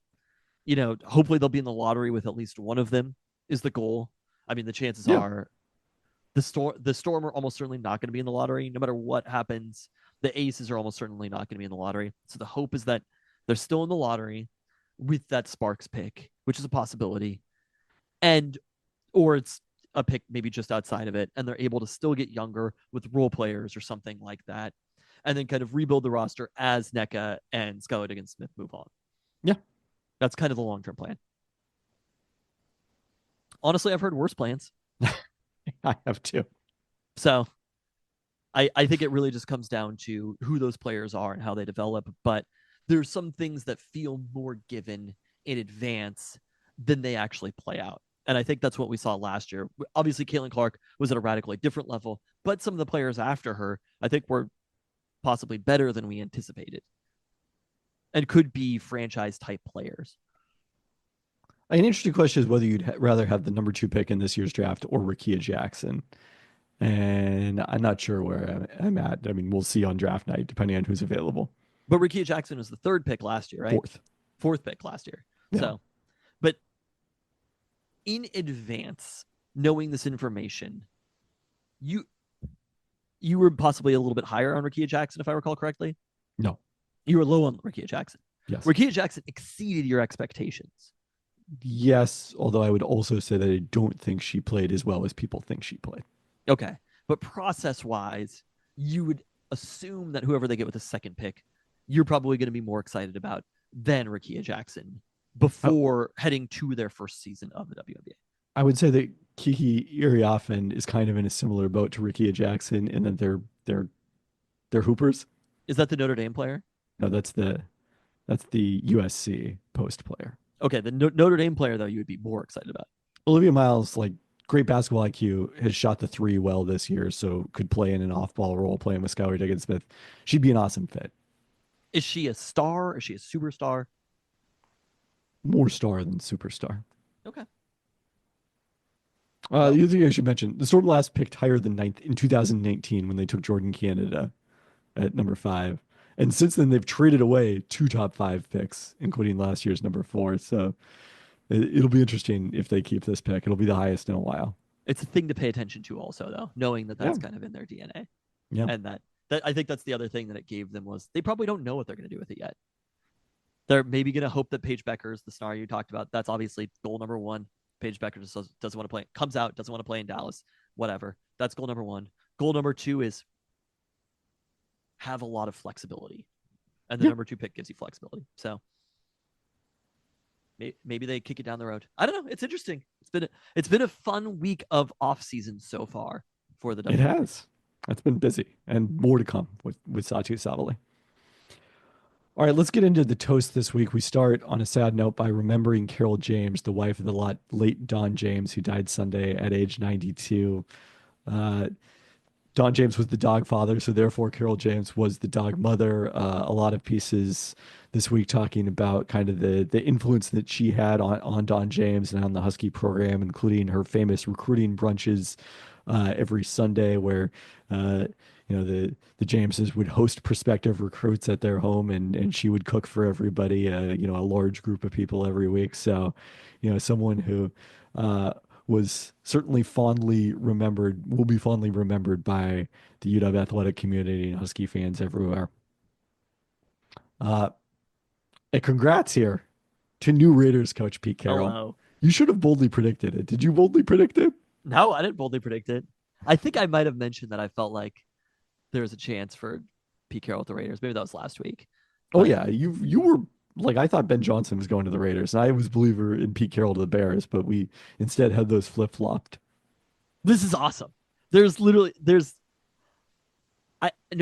Hopefully they'll be in the lottery with at least one of them is the goal. I mean, the chances are the Storm are almost certainly not going to be in the lottery. No matter what happens, the Aces are almost certainly not going to be in the lottery. So the hope is that they're still in the lottery with that Sparks pick, which is a possibility. Or it's a pick maybe just outside of it, and they're able to still get younger with role players or something like that, and then kind of rebuild the roster as NECA and Skylar Diggins-Smith move on. Yeah. That's kind of the long-term plan. Honestly, I've heard worse plans. I have too. So I think it really just comes down to who those players are and how they develop, but there's some things that feel more given in advance than they actually play out. And I think that's what we saw last year. Obviously, Caitlin Clark was at a radically different level, but some of the players after her, I think, were possibly better than we anticipated and could be franchise-type players. An interesting question is whether you'd rather have the number 2 pick in this year's draft or Rickea Jackson. And I'm not sure where I'm at. I mean, we'll see on draft night, depending on who's available. But Rickea Jackson was the 3rd pick last year, right? Fourth pick last year. Yeah. So, but in advance, knowing this information, you were possibly a little bit higher on Rickea Jackson, if I recall correctly. No. You were low on Rickea Jackson. Yes. Rickea Jackson exceeded your expectations. Yes, although I would also say that I don't think she played as well as people think she played. Okay. But process-wise, you would assume that whoever they get with the second pick, you're probably going to be more excited about than Rickea Jackson before heading to their first season of the WNBA. I would say that Kiki Iriafen is kind of in a similar boat to Rickea Jackson in that they're hoopers. Is that the Notre Dame player? No, that's the USC post player. Okay, the Notre Dame player, though, you would be more excited about. Olivia Miles, great basketball IQ, has shot the 3 well this year, so could play in an off-ball role playing with Skylar Diggins-Smith. She'd be an awesome fit. Is she a star? Is she a superstar? More star than superstar. Okay. The other thing I should mention, the Storm last picked higher than 9th in 2019 when they took Jordan Canada at number 5. And since then, they've traded away 2 top 5 picks, including last year's number 4. So it'll be interesting if they keep this pick. It'll be the highest in a while. It's a thing to pay attention to also, though, knowing that that's kind of in their DNA. Yeah. And that I think that's the other thing that it gave them was they probably don't know what they're going to do with it yet. They're maybe going to hope that Paige Beckers, the star you talked about, that's obviously goal number 1. Paige Becker just doesn't want to play. Comes out, doesn't want to play in Dallas. Whatever. That's goal number 1. Goal number 2 is have a lot of flexibility. And the number 2 pick gives you flexibility. So maybe they kick it down the road. I don't know. It's interesting. It's been a fun week of off season so far for the WNBA. It has. It's been busy and more to come with Satou Sabally. All right, let's get into the toast this week. We start on a sad note by remembering Carol James, the wife of the late Don James, who died Sunday at age 92. Don James was the dog father, so therefore Carol James was the dog mother. A lot of pieces this week talking about kind of the influence that she had on Don James and on the Husky program, including her famous recruiting brunches every Sunday where the Jameses would host prospective recruits at their home and she would cook for everybody, a large group of people every week. So, someone who was certainly will be fondly remembered by the UW athletic community and Husky fans everywhere. And congrats here to new Raiders coach Pete Carroll. Hello. You should have boldly predicted it. Did you boldly predict it? No, I didn't boldly predict it. I think I might have mentioned that I felt like there was a chance for Pete Carroll with the Raiders. Maybe that was last week. Oh But yeah, you were like I thought Ben Johnson was going to the Raiders, and I was a believer in Pete Carroll to the Bears, but we instead had those flip flopped. this is awesome. There's no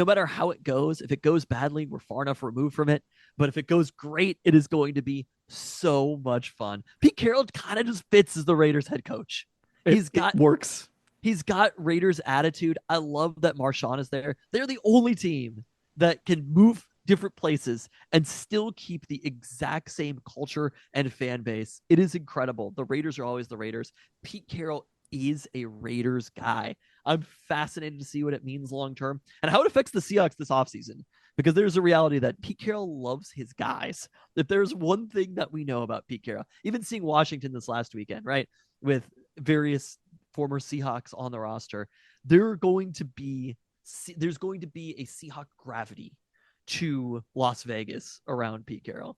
matter how it goes, if it goes badly, we're far enough removed from it. But if it goes great, it is going to be so much fun. Pete Carroll kind of just fits as the Raiders head coach. It works. He's got Raiders attitude. I love that Marshawn is there. They're the only team that can move different places and still keep the exact same culture and fan base. It is incredible. The Raiders are always the Raiders. Pete Carroll is a Raiders guy. I'm fascinated to see what it means long term and how it affects the Seahawks this offseason. Because there's a reality that Pete Carroll loves his guys. If there's one thing that we know about Pete Carroll, even seeing Washington this last weekend, right, with various former Seahawks on the roster, there's going to be a Seahawk gravity to Las Vegas around Pete Carroll.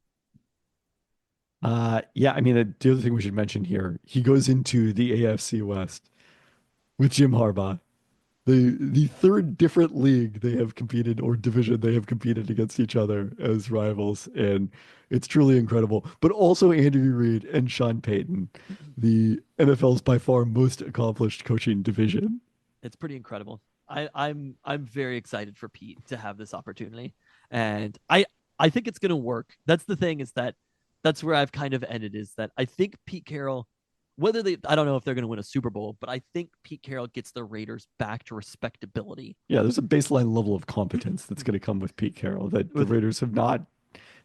Yeah, I mean the other thing we should mention here, he goes into the AFC West with Jim Harbaugh. The third different league they have competed or division they have competed against each other as rivals, and it's truly incredible. But also Andy Reid and Sean Payton, the NFL's by far most accomplished coaching division. It's pretty incredible. I'm very excited for Pete to have this opportunity, and I think it's gonna work. That's the thing, is that that's where I've kind of ended, is that I think Pete Carroll, I don't know if they're going to win a Super Bowl, but I think Pete Carroll gets the Raiders back to respectability. Yeah, there's a baseline level of competence that's going to come with Pete Carroll that the Raiders have not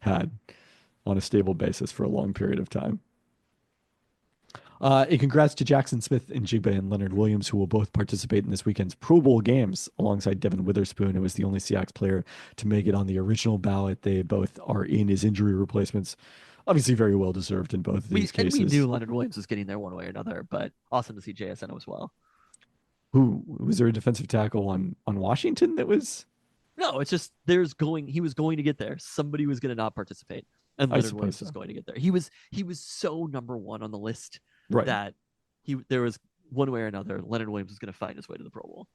had on a stable basis for a long period of time. And congrats to Jackson Smith and Jigba and Leonard Williams, who will both participate in this weekend's Pro Bowl games alongside Devin Witherspoon, who was the only Seahawks player to make it on the original ballot. They both are in as injury replacements. Obviously, very well deserved in both of these cases. And we knew Leonard Williams was getting there one way or another, but awesome to see JSN as well. Who was there a defensive tackle on Washington that was? No, it's just he was going to get there. Somebody was going to not participate, and Leonard Williams was going to get there. He was so number one on the list, right, that there was one way or another Leonard Williams was going to find his way to the Pro Bowl.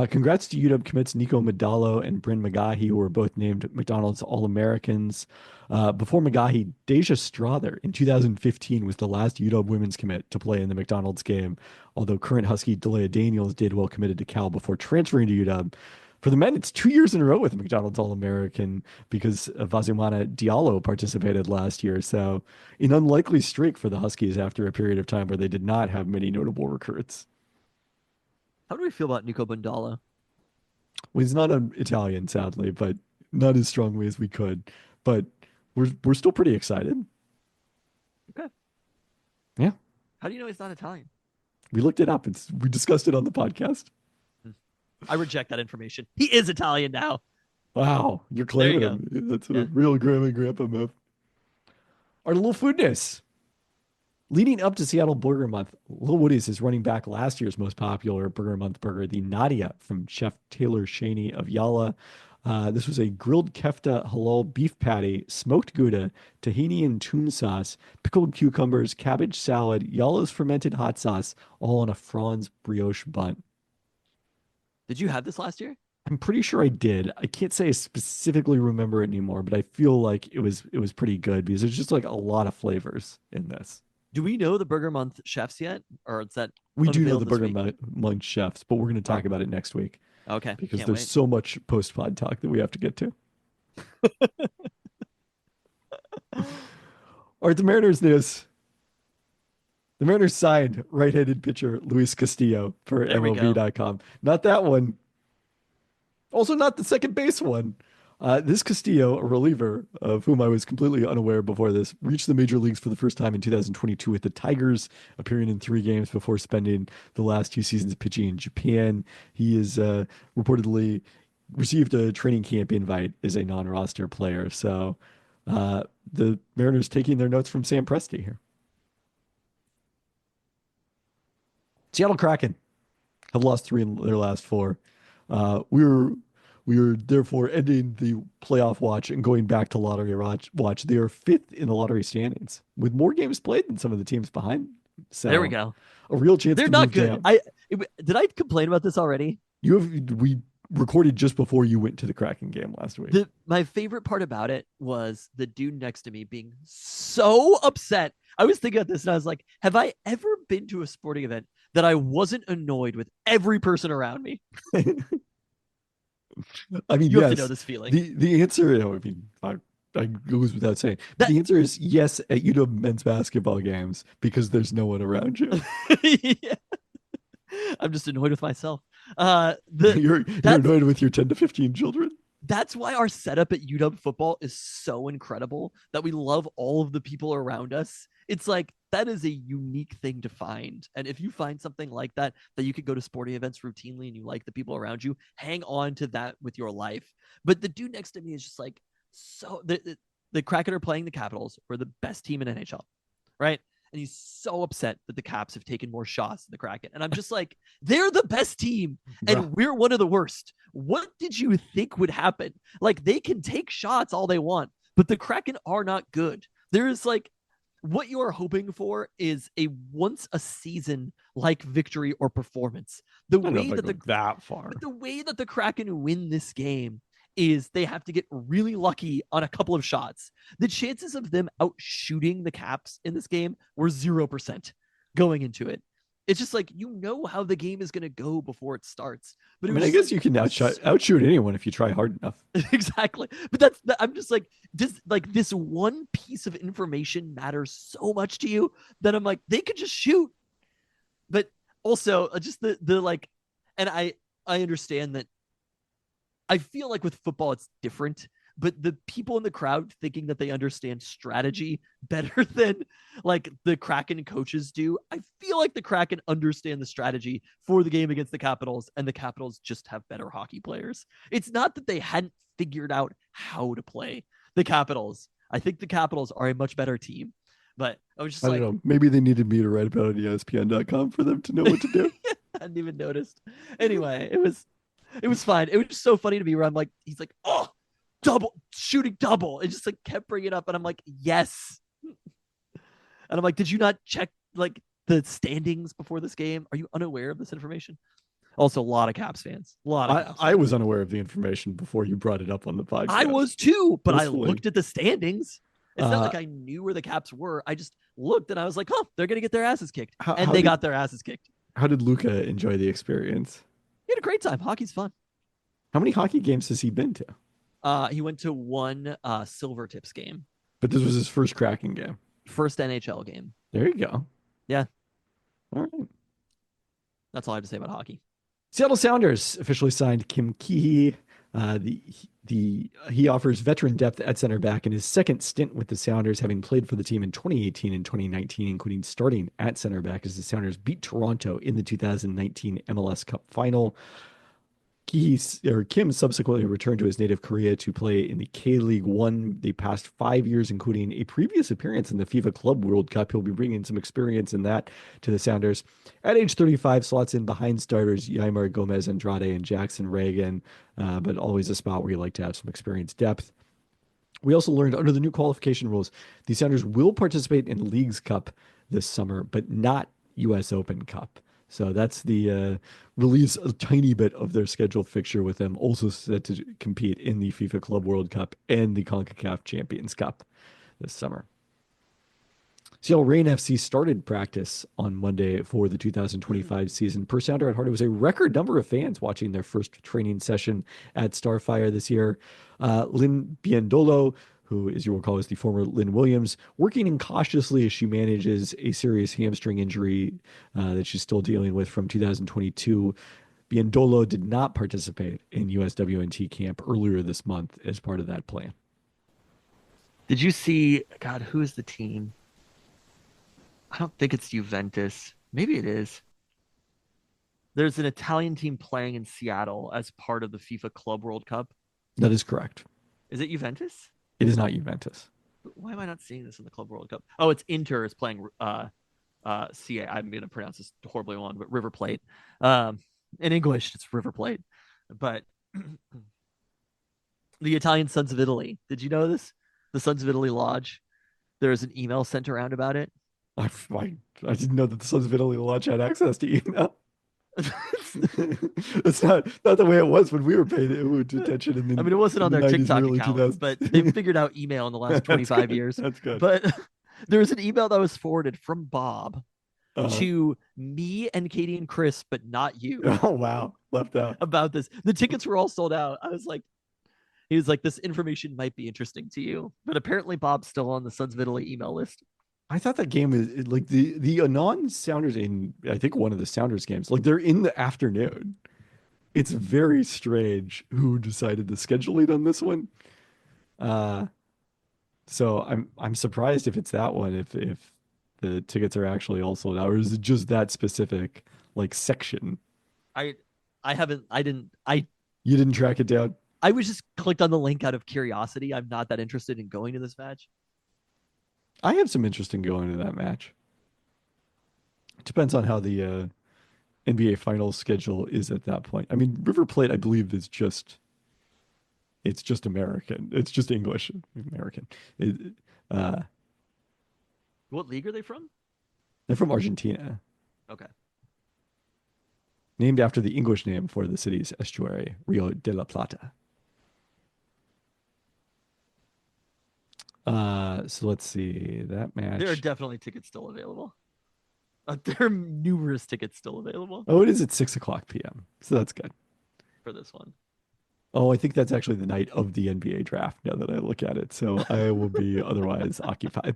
Congrats to UW commits Nico Medallo and Bryn McGahee, who were both named McDonald's All-Americans. Before McGahee, Deja Strother in 2015 was the last UW women's commit to play in the McDonald's game, although current Husky Delia Daniels did well committed to Cal before transferring to UW. For the men, it's 2 years in a row with McDonald's All-American because Vazumana Diallo participated last year. So an unlikely streak for the Huskies after a period of time where they did not have many notable recruits. How do we feel about Nico Bundala? Well, he's not an Italian, sadly, but not as strongly as we could. But we're still pretty excited. Okay. Yeah. How do you know he's not Italian? We looked it up. We discussed it on the podcast. I reject that information. He is Italian now. Wow, you're claiming him. That's a real grandma and grandpa move. Our little food news. Leading up to Seattle Burger Month, Lil Woody's is running back last year's most popular Burger Month burger, the Nadia from Chef Taylor Shaney of Yala. This was a grilled kefta halal beef patty, smoked Gouda, tahini and tune sauce, pickled cucumbers, cabbage salad, Yala's fermented hot sauce, all on a Franz brioche bun. Did you have this last year? I'm pretty sure I did. I can't say I specifically remember it anymore, but I feel like it was pretty good because there's just like a lot of flavors in this. Do we know the Burger Month chefs yet, or is that we do know the Burger Month chefs, but we're going to talk about it next week. Okay, because there's so much post-pod talk that we have to get to. All right, the Mariners news. The Mariners signed right-handed pitcher Luis Castillo for MLB.com. Not that one. Also not the second base one. This Castillo, a reliever of whom I was completely unaware before this, reached the major leagues for the first time in 2022 with the Tigers, appearing in 3 games before spending the last 2 seasons pitching in Japan. He is reportedly received a training camp invite as a non-roster player. So the Mariners taking their notes from Sam Presti here. Seattle Kraken have lost 3 in their last 4. We are therefore ending the playoff watch and going back to lottery watch. They are 5th in the lottery standings with more games played than some of the teams behind So There we go. a real chance They're to not move good. down. Did I complain about this already? We recorded just before you went to the Kraken game last week. My favorite part about it was the dude next to me being so upset. I was thinking about this and I was like, have I ever been to a sporting event that I wasn't annoyed with every person around me? I mean, You have to know yes. this feeling. The answer, I mean, it goes without saying. But That the answer is yes at UW men's basketball games because there's no one around you. yeah. I'm just annoyed with myself. You're That's annoyed with your 10 to 15 children. that's why our setup at UW football is so incredible that we love all of the people around us. It's like that is a unique thing to find. And if you find something like that you could go to sporting events routinely and you like the people around you, hang on to that with your life. But the dude next to me is just like so the Kraken are playing the Capitals. We're the best team in NHL, right? And he's so upset that the Caps have taken more shots than the Kraken. And I'm just like, they're the best team and we're one of the worst. What did you think would happen? Like, they can take shots all they want, but the Kraken are not good. There is like, what you are hoping for is a once a season like victory or performance. The I don't know way if I that go that far. the way that the Kraken win this game is they have to get really lucky on a couple of shots. The chances of them out shooting the Caps in this game were 0% going into it. It's just like, you know how the game is going to go before it starts. But I mean, I guess you can outshoot anyone if you try hard enough. Exactly. But I'm just like, this one piece of information matters so much to you that I'm like, they could just shoot. But also just the like, and I understand that. I feel like with football, it's different, but the people in the crowd thinking that they understand strategy better than like the Kraken coaches do. I feel like the Kraken understand the strategy for the game against the Capitals, and the Capitals just have better hockey players. It's not that they hadn't figured out how to play the Capitals. I think the Capitals are a much better team, but I was just I like, don't know. Maybe they needed me to write about it on ESPN.com for them to know what to do. I hadn't even noticed. Anyway, it was fine. It was just so funny to me where I'm like, he's like, oh, shooting double. It just like kept bringing it up. And I'm like, yes. And I'm like, did you not check like the standings before this game? Are you unaware of this information? Also, a lot of Caps fans. I was unaware of the information before you brought it up on the podcast. I was too, but Blissfully. I looked at the standings. It's not like I knew where the Caps were. I just looked and I was like, oh, they're going to get their asses kicked. And they got their asses kicked. How did Luca enjoy the experience? He had a great time. Hockey's fun. How many hockey games has he been to? He went to one Silver Tips game. But this was his first Kraken game. First NHL game. There you go. Yeah. All right. That's all I have to say about hockey. Seattle Sounders officially signed Kim Keehee. He offers veteran depth at center back in his second stint with the Sounders, having played for the team in 2018 and 2019, including starting at center back as the Sounders beat Toronto in the 2019 MLS Cup final. Kim subsequently returned to his native Korea to play in the K-League One the past 5 years, including a previous appearance in the FIFA Club World Cup. He'll be bringing some experience in that to the Sounders. At age 35, slots in behind starters Ymar Gomez Andrade and Jackson Reagan, but always a spot where you like to have some experience depth. We also learned under the new qualification rules, the Sounders will participate in Leagues Cup this summer, but not U.S. Open Cup. So that's the release a tiny bit of their scheduled fixture with them also set to compete in the FIFA Club World Cup and the CONCACAF Champions Cup this summer. Seattle Reign FC started practice on Monday for the 2025 season. Per Sounder at Heart, it was a record number of fans watching their first training session at Starfire this year. Lynn Biendolo, who, as you will recall, is the former Lynn Williams, working incautiously as she manages a serious hamstring injury that she's still dealing with from 2022. Biendolo did not participate in USWNT camp earlier this month as part of that plan. Did you see, God, who is the team? I don't think it's Juventus. Maybe it is. There's an Italian team playing in Seattle as part of the FIFA Club World Cup. That is correct. Is it Juventus? It is not Juventus. Why am I not seeing this in the Club World Cup? Oh, it's Inter is playing CA. I'm going to pronounce this horribly wrong, but River Plate. In English, it's River Plate. But the Italian Sons of Italy. Did you know this? The Sons of Italy Lodge. There's an email sent around about it. I didn't know that the Sons of Italy Launch had access to email. It's not the way it was when we were paying attention I mean, it wasn't in on the their 90s and TikTok early account, 2000s. but they've figured out email in the last That's 25 good. years. That's good. But there was an email that was forwarded from Bob Uh, to me and Katie and Chris, but not you, oh wow, left out. about this. The tickets were all sold out. I was like, he was like, this information might be interesting to you. But apparently Bob's still on the Sons of Italy email list. I thought that game is like the Anon Sounders in I think one of the Sounders games. Like they're in the afternoon. It's very strange who decided to schedule it on this one. Uh, so I'm surprised if it's that one, if the tickets are actually all sold out, or is it just that specific like section? I I haven't I didn't I You didn't track it down? I was just clicked on the link out of curiosity. I'm not that interested in going to this match. I have some interest in going to that match. It depends on how the NBA Finals schedule is at that point. I mean, River Plate, I believe, is just it's just American. It's just English American. It, uh, What league are they from? they're from Argentina, Okay. named after the English name for the city's estuary, Rio de la Plata. So let's see that match. There are definitely tickets still available. There are numerous tickets still available Oh, it is at 6 o'clock p.m. So that's good. for this one. Oh, I think that's actually the night of the NBA draft now that I look at it. So I will be otherwise occupied.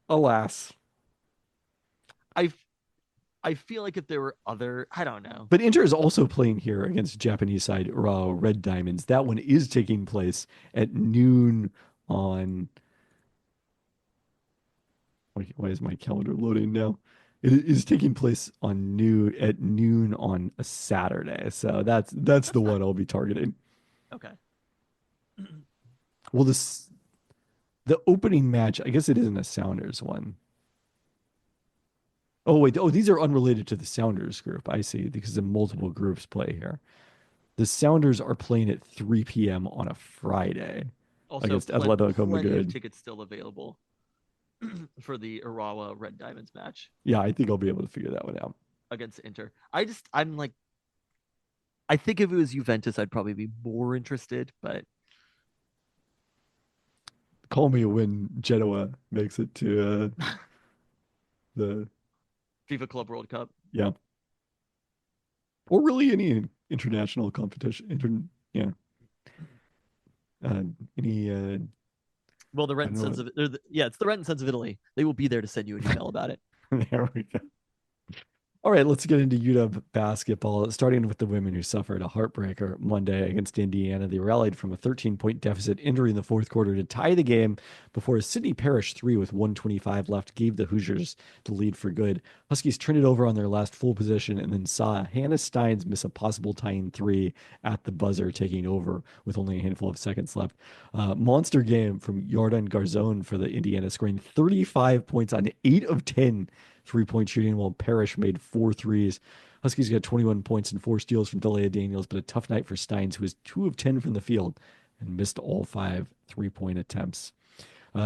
Alas. I I feel like if there were other, I don't know. But Inter is also playing here against Japanese side Urawa Red Diamonds. That one is taking place at noon on. Why is my calendar loading now? It is taking place on noon on a Saturday. So that's the one I'll be targeting. Okay. Well, the opening match, I guess it isn't a Sounders one. Oh wait, oh these are unrelated to the Sounders group. I see because the multiple groups play here. The Sounders are playing at 3 p.m. on a Friday Also, against Atletico plenty of Madrid. tickets still available for the Urawa Red Diamonds match Yeah, I think I'll be able to figure that one out. against Inter. I'm like, I think if it was Juventus, I'd probably be more interested, but Call me when Genoa makes it to the FIFA Club World Cup. yeah, or really any international competition. Yeah, any Well, the I Rent and don't Sons know. of yeah, it's the Rent and Sons of Italy. They will be there to send you an email about it. There we go. All right, let's get into UW basketball, starting with the women who suffered a heartbreaker Monday against Indiana. They rallied from a 13-point deficit entering the fourth quarter to tie the game before a Sydney Parrish three with 1:25 left gave the Hoosiers the lead for good. Huskies turned it over on their last full possession and then saw Hannah Steins miss a possible tying three at the buzzer, taking over with only a handful of seconds left. Monster game from Jordan Garzon for the Indiana, scoring 35 points on 8 of 10 3-point shooting, while Parrish made 4 threes. Huskies got 21 points and 4 steals from Delia Daniels, but a tough night for Steins, who was 2 of 10 from the field and missed all 5 3-point attempts.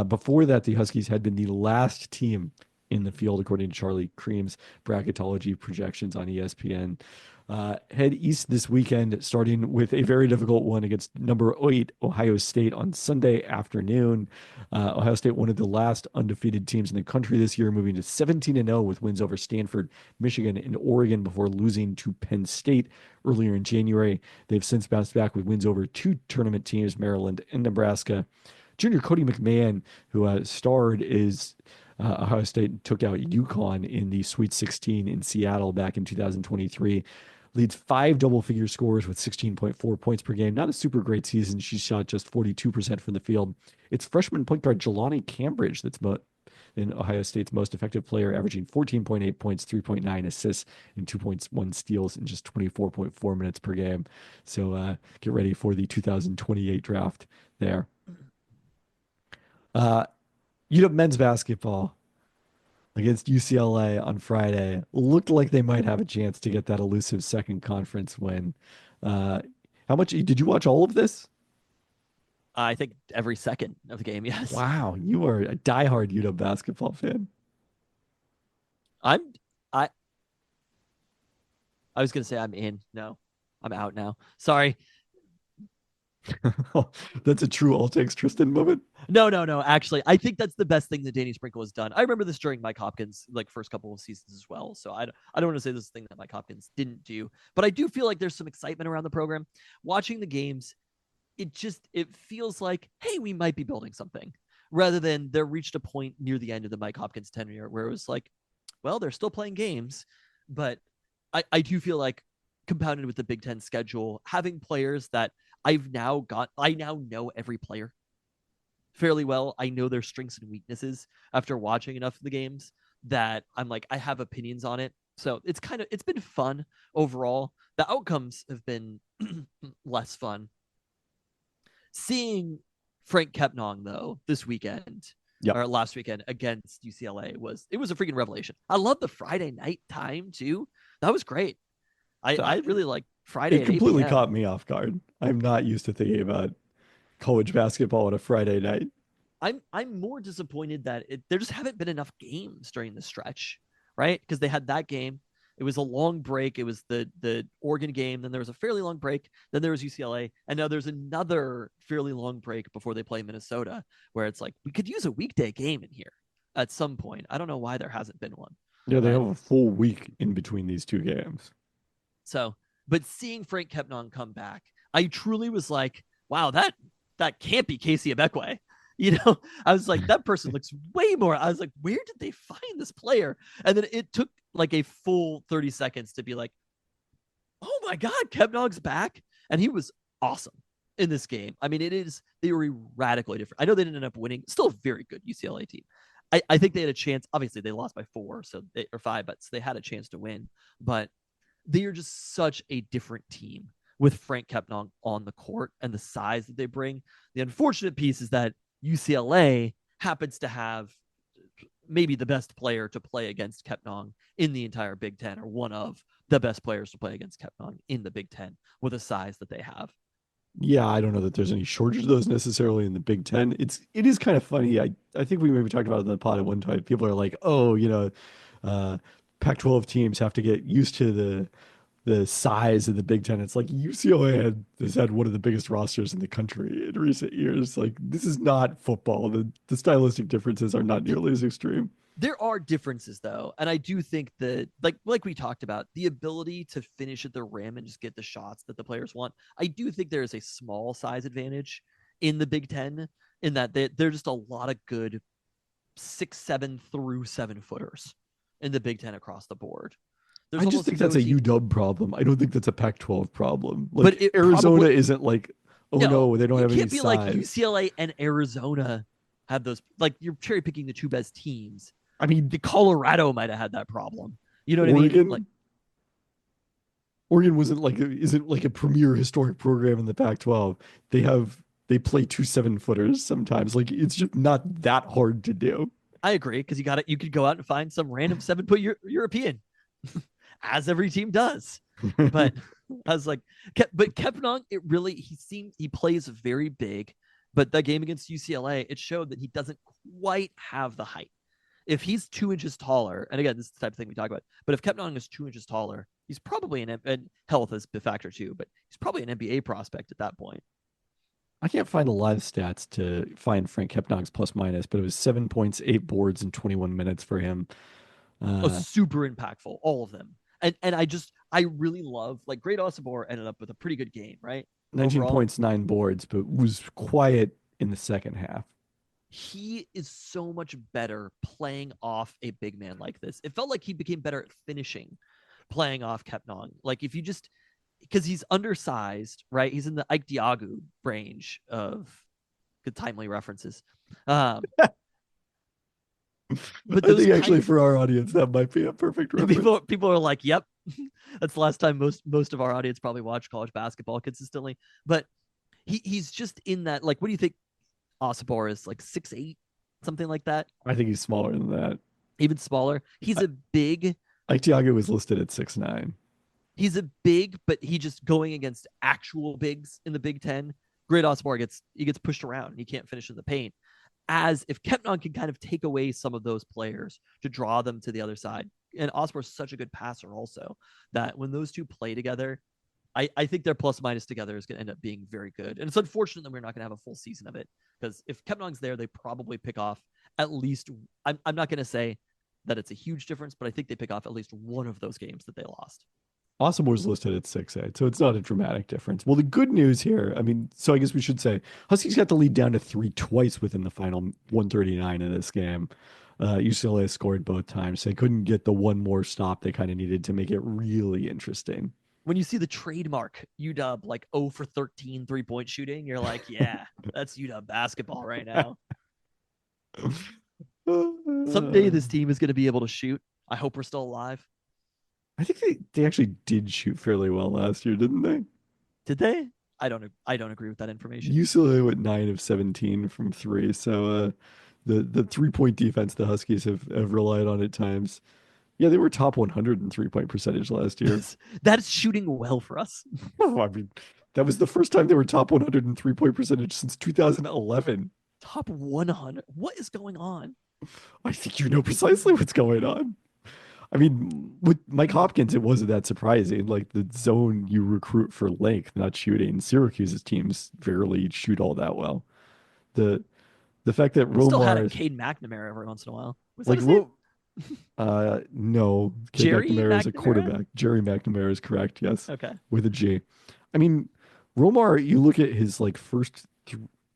Before that, the Huskies had been the last team in the field, according to Charlie Cream's bracketology projections on ESPN. Head east this weekend, starting with a very difficult one against number 8 Ohio State on Sunday afternoon. Ohio State, one of the last undefeated teams in the country this year, moving to 17-0 with wins over Stanford, Michigan, and Oregon before losing to Penn State earlier in January. They've since bounced back with wins over 2 tournament teams, Maryland and Nebraska. Junior Cody McMahon, who starred as Ohio State, took out UConn in the Sweet 16 in Seattle back in 2023. Leads 5 double-figure scores with 16.4 points per game. Not a super great season. She shot just 42% from the field. It's freshman point guard Jelani Cambridge that's in Ohio State's most effective player, averaging 14.8 points, 3.9 assists, and 2.1 steals in just 24.4 minutes per game. So get ready for the 2028 draft there. UW men's basketball against UCLA on Friday looked like they might have a chance to get that elusive second conference win. How much did you watch all of this? I think every second of the game, yes. Wow, you are a diehard UW basketball fan. I'm I I was gonna say I'm in. No, I'm out now. Sorry. That's a true all takes Tristan moment. No. Actually, I think that's the best thing that Danny Sprinkle has done. I remember this during Mike Hopkins, like first couple of seasons as well. So I don't want to say this is a thing that Mike Hopkins didn't do, but I do feel like there's some excitement around the program. Watching the games, it feels like, hey, we might be building something, rather than there reached a point near the end of the Mike Hopkins tenure where it was like, well, they're still playing games, but I do feel like, compounded with the Big Ten schedule, having players that I now know every player fairly well. I know their strengths and weaknesses after watching enough of the games that I'm like, I have opinions on it. So it's been fun overall. The outcomes have been less fun. Seeing Frank Kepnong though this weekend Yep. or last weekend against UCLA was a freaking revelation. I love the Friday night time too. That was great. I really like Friday It at 8 completely p.m. caught me off guard. I'm not used to thinking about college basketball on a Friday night. I'm more disappointed that there just haven't been enough games during the stretch, right? Because they had that game. It was a long break. It was the Oregon game. Then there was a fairly long break. Then there was UCLA, and now there's another fairly long break before they play Minnesota, where it's like we could use a weekday game in here at some point. I don't know why there hasn't been one, Yeah, they but have a full week in between these two games. so, but seeing Frank Kepnong come back, I truly was like, wow, that can't be Casey Abekwe. You know, I was like, that person looks way more. I was like, where did they find this player? And then it took like a full 30 seconds to be like, oh my God, Kepnong's back. And he was awesome in this game. I mean, they were radically different. I know they didn't end up winning, still a very good UCLA team. I think they had a chance. Obviously, they lost by 4, or 5, but so they had a chance to win. But they are just such a different team with Frank Kepnong on the court and the size that they bring. The unfortunate piece is that UCLA happens to have maybe the best player to play against Kepnong in the entire Big Ten, or one of the best players to play against Kepnong in the Big Ten with the size that they have. Yeah, I don't know that there's any shortage of those necessarily in the Big Ten. It is kind of funny. I think we maybe talked about it in the pod at one time. People are like, oh, uh, Pac-12 teams have to get used to the size of the Big Ten. It's like has had one of the biggest rosters in the country in recent years. Like this is not football. The stylistic differences are not nearly as extreme. There are differences though, and I do think that like we talked about, the ability to finish at the rim and just get the shots that the players want. I do think there is a small size advantage in the Big Ten, in that they're just a lot of good 6'7" through 7-footers in the Big Ten across the board. There's I just almost think no that's a team, UW problem. I don't think that's a Pac-12 problem. but Like it Arizona probably isn't like, oh no. no, they don't It have any can't be like size. UCLA and Arizona have those. Like you're cherry picking the two best teams. I mean, The Colorado might have had that problem. You know what I mean? Like, Oregon Oregon isn't like a premier historic program in the Pac-12. They play 2 7-footers sometimes. Like it's just not that hard to do. I agree, because you could go out and find some random 7-foot European, as every team does. But I was like, but Kepnong, he plays very big. But that game against UCLA, it showed that he doesn't quite have the height. If he's 2 inches taller, and again, this is the type of thing we talk about, but if Kepnong is 2 inches taller, he's probably and health is a factor too, but he's probably an NBA prospect at that point. I can't find a live stats to find Frank Kepnong's plus minus, but it was 7 points, 8 boards in 21 minutes for him. Super impactful, all of them. And I really love, like, Great Osibor ended up with a pretty good game, right? 19 Overall, points, 9 boards, but was quiet in the second half. he is so much better playing off a big man like this. It felt like he became better at finishing, playing off Kepnong. Like if you just, because he's undersized, right? He's in the Ike Diagu range of good timely references. Um, but I those think actually kind for our audience, that might be a perfect reference. people are like, yep, that's the last time most of our audience probably watched college basketball consistently. But he's just in that, like, what do you think Osibor is, like 6'8", something like that? I think he's smaller than that. Even smaller. He's a big, Ike Tiago was listed at 6'9". but he just going against actual bigs in the Big Ten. Great Osibor gets pushed around. He can't finish in the paint. As if Kepnong can kind of take away some of those players to draw them to the other side, and Osborne's such a good passer also that when those two play together, I think their plus minus together is going to end up being very good. And it's unfortunate that we're not going to have a full season of it because if Kepnong's there, they probably pick off at least. I'm not going to say that it's a huge difference, but I think they pick off at least one of those games that they lost. Osmore's listed at 6-8, so it's not a dramatic difference. Well, the good news here, I mean, so I guess we should say Huskies got the lead down to 3 twice within the final 139 of this game. UCLA scored both times. They couldn't get the one more stop they kind of needed to make it really interesting. When you see the trademark UW like 0 for 13 3-point shooting, you're like, yeah, that's UW basketball right now. Someday this team is going to be able to shoot. I hope we're still alive. I think they actually did shoot fairly well last year, didn't they? Did they? I don't agree with that information. UCLA went 9 of 17 from 3, so the 3-point defense the Huskies have relied on at times. Yeah, they were top 100 in 3-point percentage last year. That's shooting well for us. Oh, I mean, that was the first time they were top 100 in 3-point percentage since 2011. Top 100. What is going on? I think you know precisely what's going on. I mean, with Mike Hopkins, it wasn't that surprising. Like the zone you recruit for length, not shooting. Syracuse's teams rarely shoot all that well. The fact that We still had a Romar Cade McNamara every once in a while. Was like that his name? no, Cade Jerry McNamara is a McNamara? quarterback. Jerry McNamara is correct. Yes, Okay. with a G. I mean, Romar, you look at his like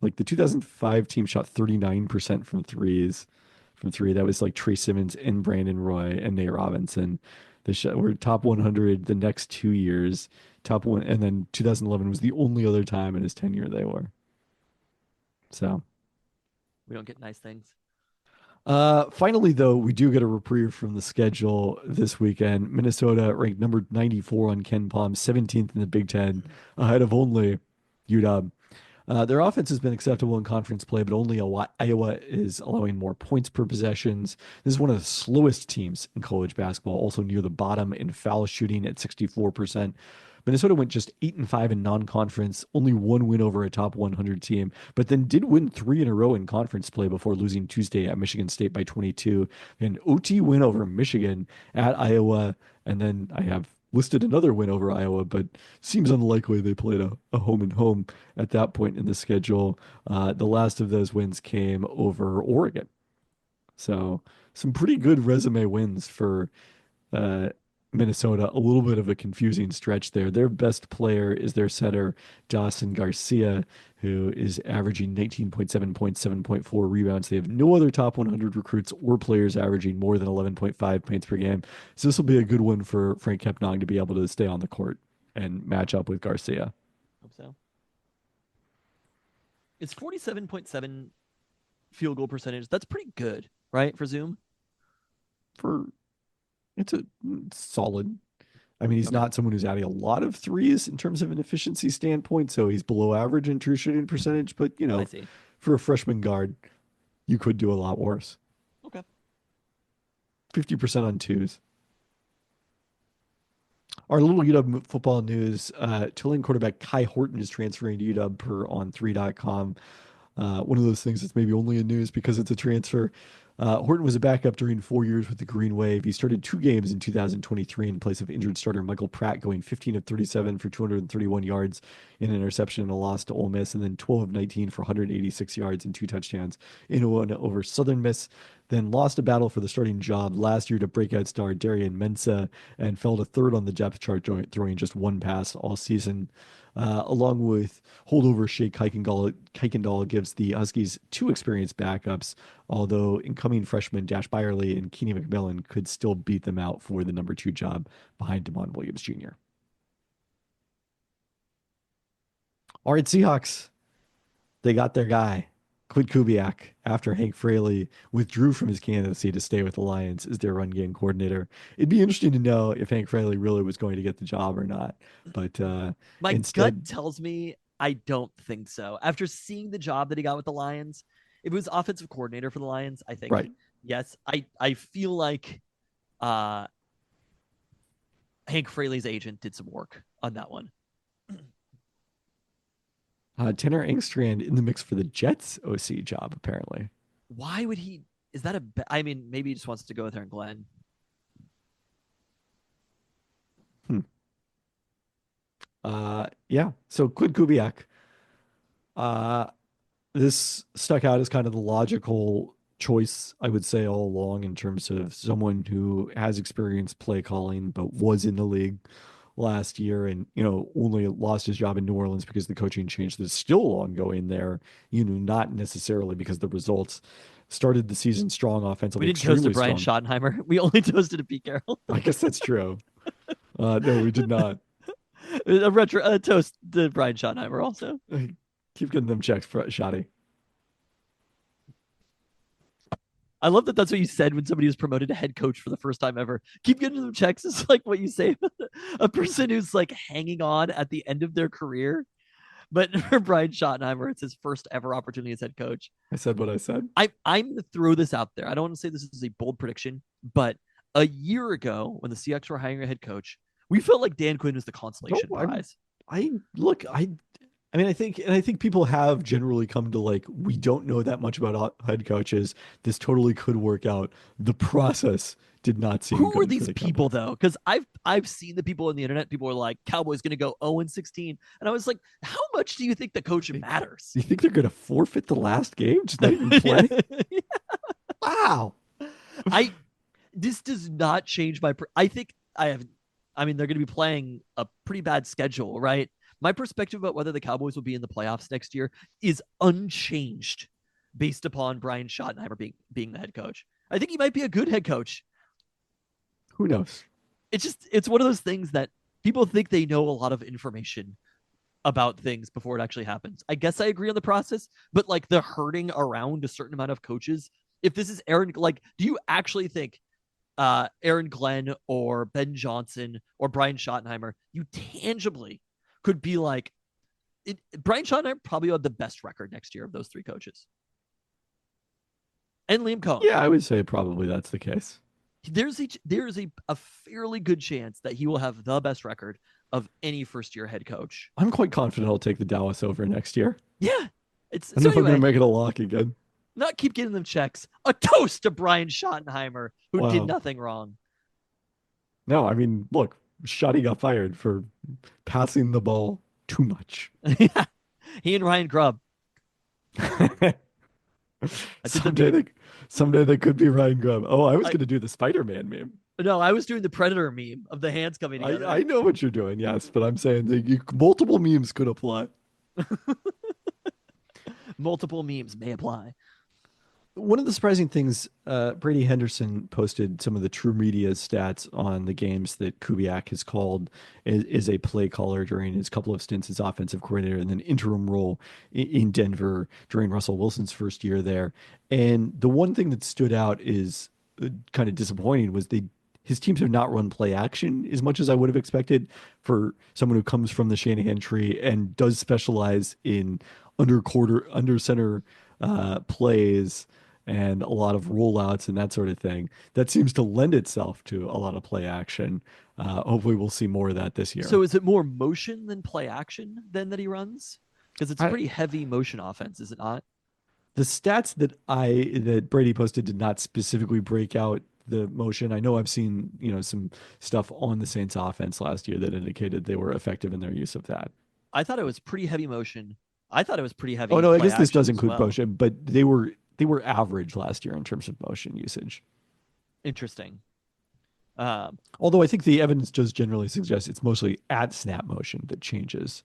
like the 2005 team shot 39% from threes. From 3, that was like Trey Simmons and Brandon Roy and Nate Robinson. They were top 100 the next 2 years, top one, and then 2011 was the only other time in his tenure they were. So, We don't get nice things. finally though, we do get a reprieve from the schedule this weekend. Minnesota ranked number 94 on Ken Palm, 17th in the Big Ten, ahead of only UW. Their offense has been acceptable in conference play, but only Iowa is allowing more points per possessions. This is one of the slowest teams in college basketball, also near the bottom in foul shooting at 64%. Minnesota went just 8-5 in non-conference, only one win over a top 100 team, but then did win 3 in a row in conference play before losing Tuesday at Michigan State by 22. An OT win over Michigan at Iowa, and then I have listed another win over Iowa, but seems unlikely they played a home and home at that point in the schedule. The last of those wins came over Oregon. So some pretty good resume wins for Minnesota. A little bit of a confusing stretch there. Their best player is their center, Dawson Garcia, who is averaging 19.7 points, 7.4 rebounds. They have no other top 100 recruits or players averaging more than 11.5 points per game. So this will be a good one for Frank Kepnong to be able to stay on the court and match up with Garcia. Hope so. It's 47.7 field goal percentage. That's pretty good, right, for Zoom? It's solid. I mean, he's not someone who's adding a lot of threes in terms of an efficiency standpoint, so he's below average in true shooting percentage. But, you know, I see. for a freshman guard, you could do a lot worse. Okay. 50% on 2s. Our little UW football news, Tulane quarterback Kai Horton is transferring to UW per on 3.com. One of those things that's maybe only in news because it's a transfer. Horton was a backup during 4 years with the Green Wave. He started 2 games in 2023 in place of injured starter Michael Pratt, going 15 of 37 for 231 yards, an interception and a loss to Ole Miss, and then 12 of 19 for 186 yards and 2 touchdowns in a win over Southern Miss. Then lost a battle for the starting job last year to breakout star Darian Mensah and fell to 3rd on the depth chart, throwing just 1 pass all season. Along with holdover Shea Kuykendall gives the Huskies 2 experienced backups, although incoming freshmen Dash Byerly and Keeney McMillan could still beat them out for the number 2 job behind Damon Williams Jr. All right, Seahawks. They got their guy, Clint Kubiak, after Hank Fraley withdrew from his candidacy to stay with the Lions as their run game coordinator. It'd be interesting to know if Hank Fraley really was going to get the job or not. But my instead, gut tells me I don't think so. After seeing the job that he got with the Lions, if it was offensive coordinator for the Lions, I think right. Yes. I feel like Hank Fraley's agent did some work on that one. Tanner Engstrand in the mix for the Jets OC job, apparently. Why would he? Is that I mean, maybe he just wants to go with Aaron Glenn. Yeah. So Klint Kubiak. Uh, this stuck out as kind of the logical choice, I would say, all along in terms of someone who has experience play calling, but was in the league last year and, only lost his job in New Orleans because the coaching change that's still ongoing there, not necessarily because the results started the season strong We offensively, didn't toast to extremely Brian strong. Schottenheimer. We only toasted to Pete Carroll. I guess that's true. No, we did not. A toast to Brian Schottenheimer also. Keep getting them checked, Shoddy. I love that that's what you said when somebody was promoted to head coach for the first time ever. Keep getting them checks is like what you say a person who's like hanging on at the end of their career. But for Brian Schottenheimer, it's his first ever opportunity as head coach. I said what I said. I'm going to throw this out there. I don't want to say this is a bold prediction, but a year ago when the Seahawks were hiring a head coach, we felt like Dan Quinn was the consolation prize. I look, I mean, I think people have generally come to like, we don't know that much about head coaches. This totally could work out. The process did not seem Who good are these people though? Because I've seen the people on the internet. People are like, Cowboys going to go 0-16, and I was like, how much do you think the coach matters? You think they're going to forfeit the last game? Just not even play? Yeah. Wow. This does not change my. I think I mean, they're going to be playing a pretty bad schedule, right? My perspective about whether the Cowboys will be in the playoffs next year is unchanged based upon Brian Schottenheimer being the head coach. I think he might be a good head coach. Who knows? It's one of those things that people think they know a lot of information about things before it actually happens. I guess I agree on the process, but like the herding around a certain amount of coaches, if this is Aaron, like, do you actually think Aaron Glenn or Ben Johnson or Brian Schottenheimer, you tangibly could be like, Brian Schottenheimer probably had the best record next year of those three coaches. And Liam Cohen. Yeah, I would say probably that's the case. There's a fairly good chance that he will have the best record of any first-year head coach. I'm quite confident I'll take the Dallas over next year. Yeah. I don't know if I'm going to make it a lock again. Not keep getting them checks. A toast to Brian Schottenheimer, who did nothing wrong. No, I mean, look, Shoddy got fired for passing the ball too much. Yeah. He and Ryan Grubb. Someday they could be Ryan Grubb. Oh, I was going to do the Spider-Man meme. No, I was doing the Predator meme of the hands coming together. I know what you're doing, yes, but I'm saying that multiple memes could apply. Multiple memes may apply. One of the surprising things, Brady Henderson posted some of the True Media stats on the games that Kubiak has called is a play caller during his couple of stints as offensive coordinator and then interim role in Denver during Russell Wilson's first year there. And the one thing that stood out is kind of disappointing was his teams have not run play action as much as I would have expected for someone who comes from the Shanahan tree and does specialize in under center plays and a lot of rollouts and that sort of thing. That seems to lend itself to a lot of play action. Hopefully we'll see more of that this year. So is it more motion than play action then that he runs? Because it's a pretty heavy motion offense, is it not? The stats that Brady posted did not specifically break out the motion. I know I've seen, some stuff on the Saints offense last year that indicated they were effective in their use of that. I thought it was pretty heavy motion. I thought it was pretty heavy. Oh no, I guess this does include motion, but they were average last year in terms of motion usage. Interesting. Although I think the evidence does generally suggest it's mostly at snap motion that changes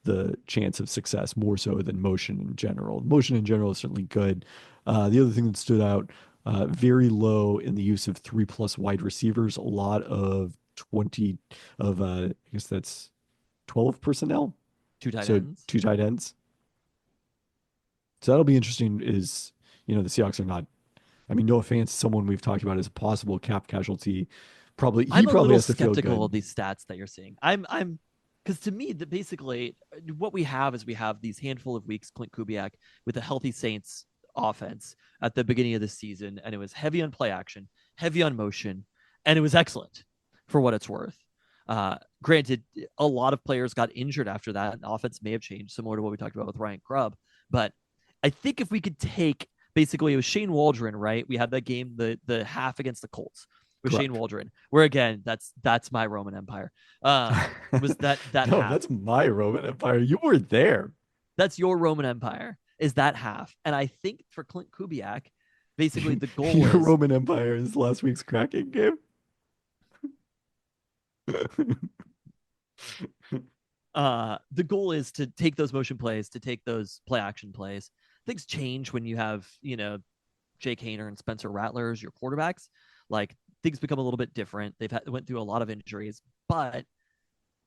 the chance of success more so than motion in general. Motion in general is certainly good. The other thing that stood out, very low in the use of 3+ wide receivers. A lot of 20 of I guess that's 12 personnel. 2 tight ends. 2 tight ends. So that'll be interesting. Is the Seahawks are not. I mean, no offense, someone we've talked about as a possible cap casualty. I'm a little skeptical of these stats that you're seeing. I'm because to me, that basically what we have is we have these handful of weeks, Klint Kubiak with a healthy Saints offense at the beginning of the season, and it was heavy on play action, heavy on motion, and it was excellent for what it's worth. Granted, a lot of players got injured after that, and the offense may have changed, similar to what we talked about with Ryan Grubb. But I think if we could take, basically, it was Shane Waldron, right? We had that game, the half against the Colts. with Shane Correct. Waldron. Where again, that's my Roman Empire. Was that No, half? that's my Roman Empire. You were there. That's your Roman Empire. Is that half? And I think for Clint Kubiak, basically the goal Your is Roman Empire is last week's Kraken game. the goal is to take those motion plays, to take those play action plays. Things change when you have, Jake Haener and Spencer Rattler as your quarterbacks. Like things become a little bit different. Went through a lot of injuries, but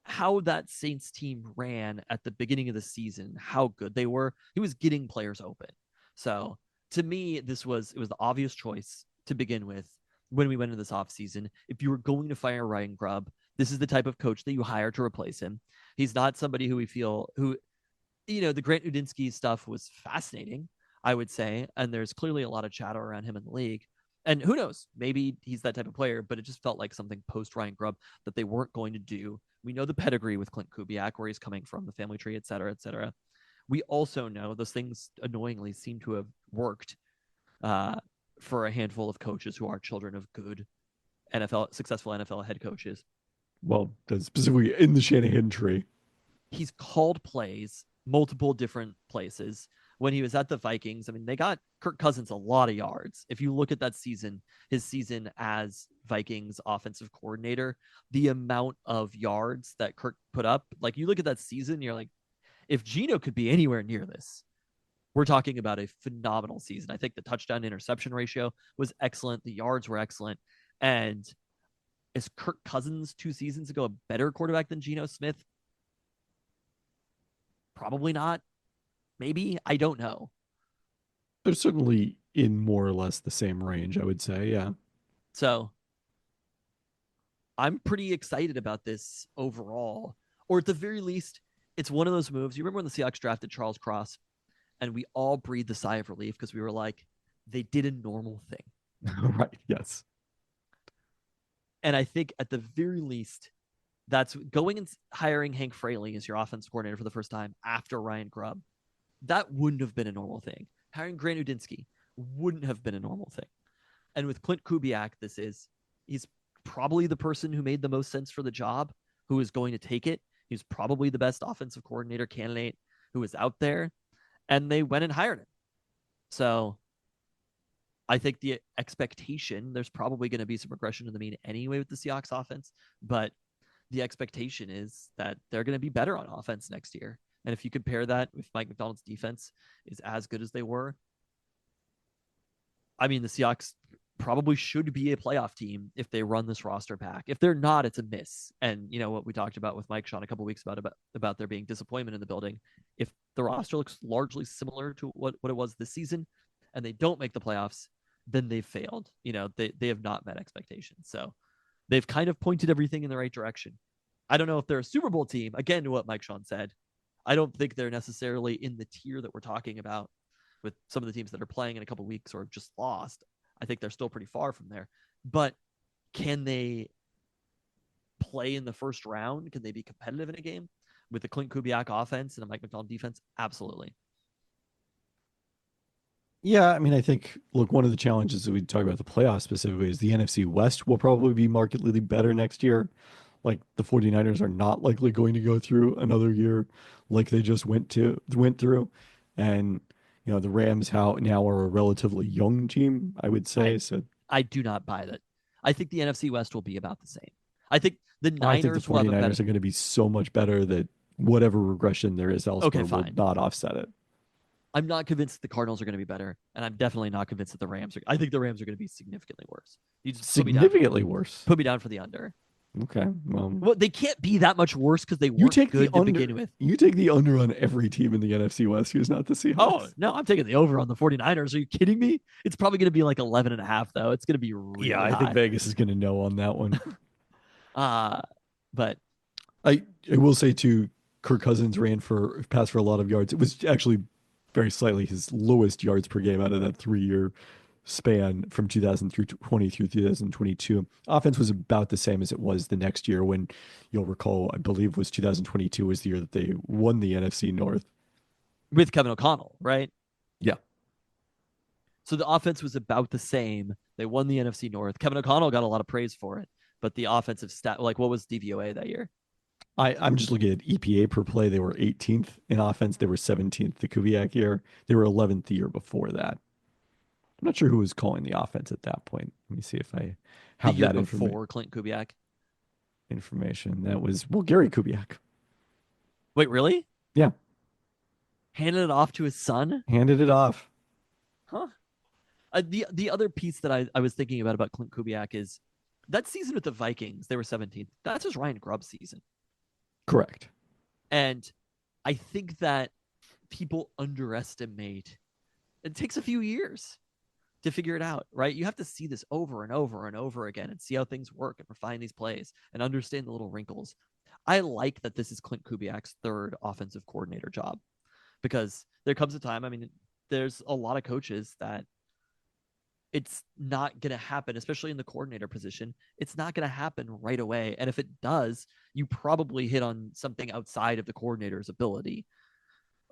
how that Saints team ran at the beginning of the season, how good they were, he was getting players open. So to me, it was the obvious choice to begin with when we went into this offseason. If you were going to fire Ryan Grubb, this is the type of coach that you hire to replace him. He's not somebody who the Grant Udinsky stuff was fascinating, I would say. And there's clearly a lot of chatter around him in the league. And who knows, maybe he's that type of player, but it just felt like something post Ryan Grubb that they weren't going to do. We know the pedigree with Clint Kubiak, where he's coming from, the family tree, et cetera, et cetera. We also know those things annoyingly seem to have worked for a handful of coaches who are children of good successful NFL head coaches. Well, that's specifically in the Shanahan tree. He's called plays multiple different places. When he was at the Vikings, I mean, they got Kirk Cousins a lot of yards. If you look at that season, his season as Vikings offensive coordinator, the amount of yards that Kirk put up, like you look at that season, you're like, if Geno could be anywhere near this, we're talking about a phenomenal season. I think the touchdown interception ratio was excellent. The yards were excellent. And is Kirk Cousins 2 seasons ago a better quarterback than Geno Smith? Probably not. Maybe. I don't know. They're certainly in more or less the same range, I would say. Yeah. So I'm pretty excited about this overall. Or at the very least, it's one of those moves. You remember when the Seahawks drafted Charles Cross and we all breathed a sigh of relief because we were like, they did a normal thing. Right. Yes. And I think at the very least, that's going and hiring Hank Fraley as your offense coordinator for the first time after Ryan Grubb. That wouldn't have been a normal thing. Hiring Grant Udinsky wouldn't have been a normal thing. And with Clint Kubiak, he's probably the person who made the most sense for the job, who is going to take it. He's probably the best offensive coordinator candidate who is out there. And they went and hired him. So I think the expectation, there's probably going to be some regression to the mean anyway with the Seahawks offense, but the expectation is that they're going to be better on offense next year. And if you compare that with Mike McDonald's defense is as good as they were, I mean, the Seahawks probably should be a playoff team if they run this roster back. If they're not, it's a miss. And you know what we talked about with Mike Sean a couple of weeks about there being disappointment in the building. If the roster looks largely similar to what it was this season and they don't make the playoffs, then they've failed. They have not met expectations. So they've kind of pointed everything in the right direction. I don't know if they're a Super Bowl team. Again, to what Mike Sean said, I don't think they're necessarily in the tier that we're talking about with some of the teams that are playing in a couple of weeks or just lost. I think they're still pretty far from there. But can they play in the first round? Can they be competitive in a game with the Clint Kubiak offense and a Mike McDonald defense? Absolutely. Yeah, I mean, I think, look, one of the challenges that we talk about the playoffs specifically is the NFC West will probably be markedly better next year. Like the 49ers are not likely going to go through another year like they just went through. And, the Rams now are a relatively young team, I would say. I do not buy that. I think the NFC West will be about the same. I think the Niners I think the 49ers are going to be so much better that whatever regression there is elsewhere will not offset it. I'm not convinced the Cardinals are going to be better, and I'm definitely not convinced that the Rams are. I think the Rams are going to be significantly worse. You just significantly worse. Put me down for the under. Okay. Well, they can't be that much worse because they weren't good to begin with. You take the under on every team in the NFC West who's not the Seahawks. Oh, no, I'm taking the over on the 49ers. Are you kidding me? It's probably going to be like 11.5, though. It's going to be really I think Vegas is going to know on that one. But I will say, too, Kirk Cousins passed for a lot of yards. It was actually very slightly his lowest yards per game out of that 3-year span from 2020 through 2022. Offense was about the same as it was the next year when, you'll recall, I believe was 2022 was the year that they won the NFC North. With Kevin O'Connell, right? Yeah. So the offense was about the same. They won the NFC North. Kevin O'Connell got a lot of praise for it, but the offensive stat, like what was DVOA that year? I'm just looking at EPA per play. They were 18th in offense. They were 17th the Kubiak year. They were 11th the year before that. I'm not sure who was calling the offense at that point. Let me see if I have The year that before Clint Kubiak. information. That was, well, Gary Kubiak. Wait, really? Yeah, Handed it off to his son? handed it off. Huh? The other piece that I was thinking about Clint Kubiak is that season with the Vikings, they were 17th. That's just Ryan Grubb's season. Correct. And I think that people underestimate. It takes a few years to figure it out, right? You have to see this over and over and over again and see how things work and refine these plays and understand the little wrinkles. I like that this is Clint Kubiak's third offensive coordinator job because there comes a time, I mean, there's a lot of coaches that it's not going to happen, especially in the coordinator position. It's not going to happen right away. And if it does, you probably hit on something outside of the coordinator's ability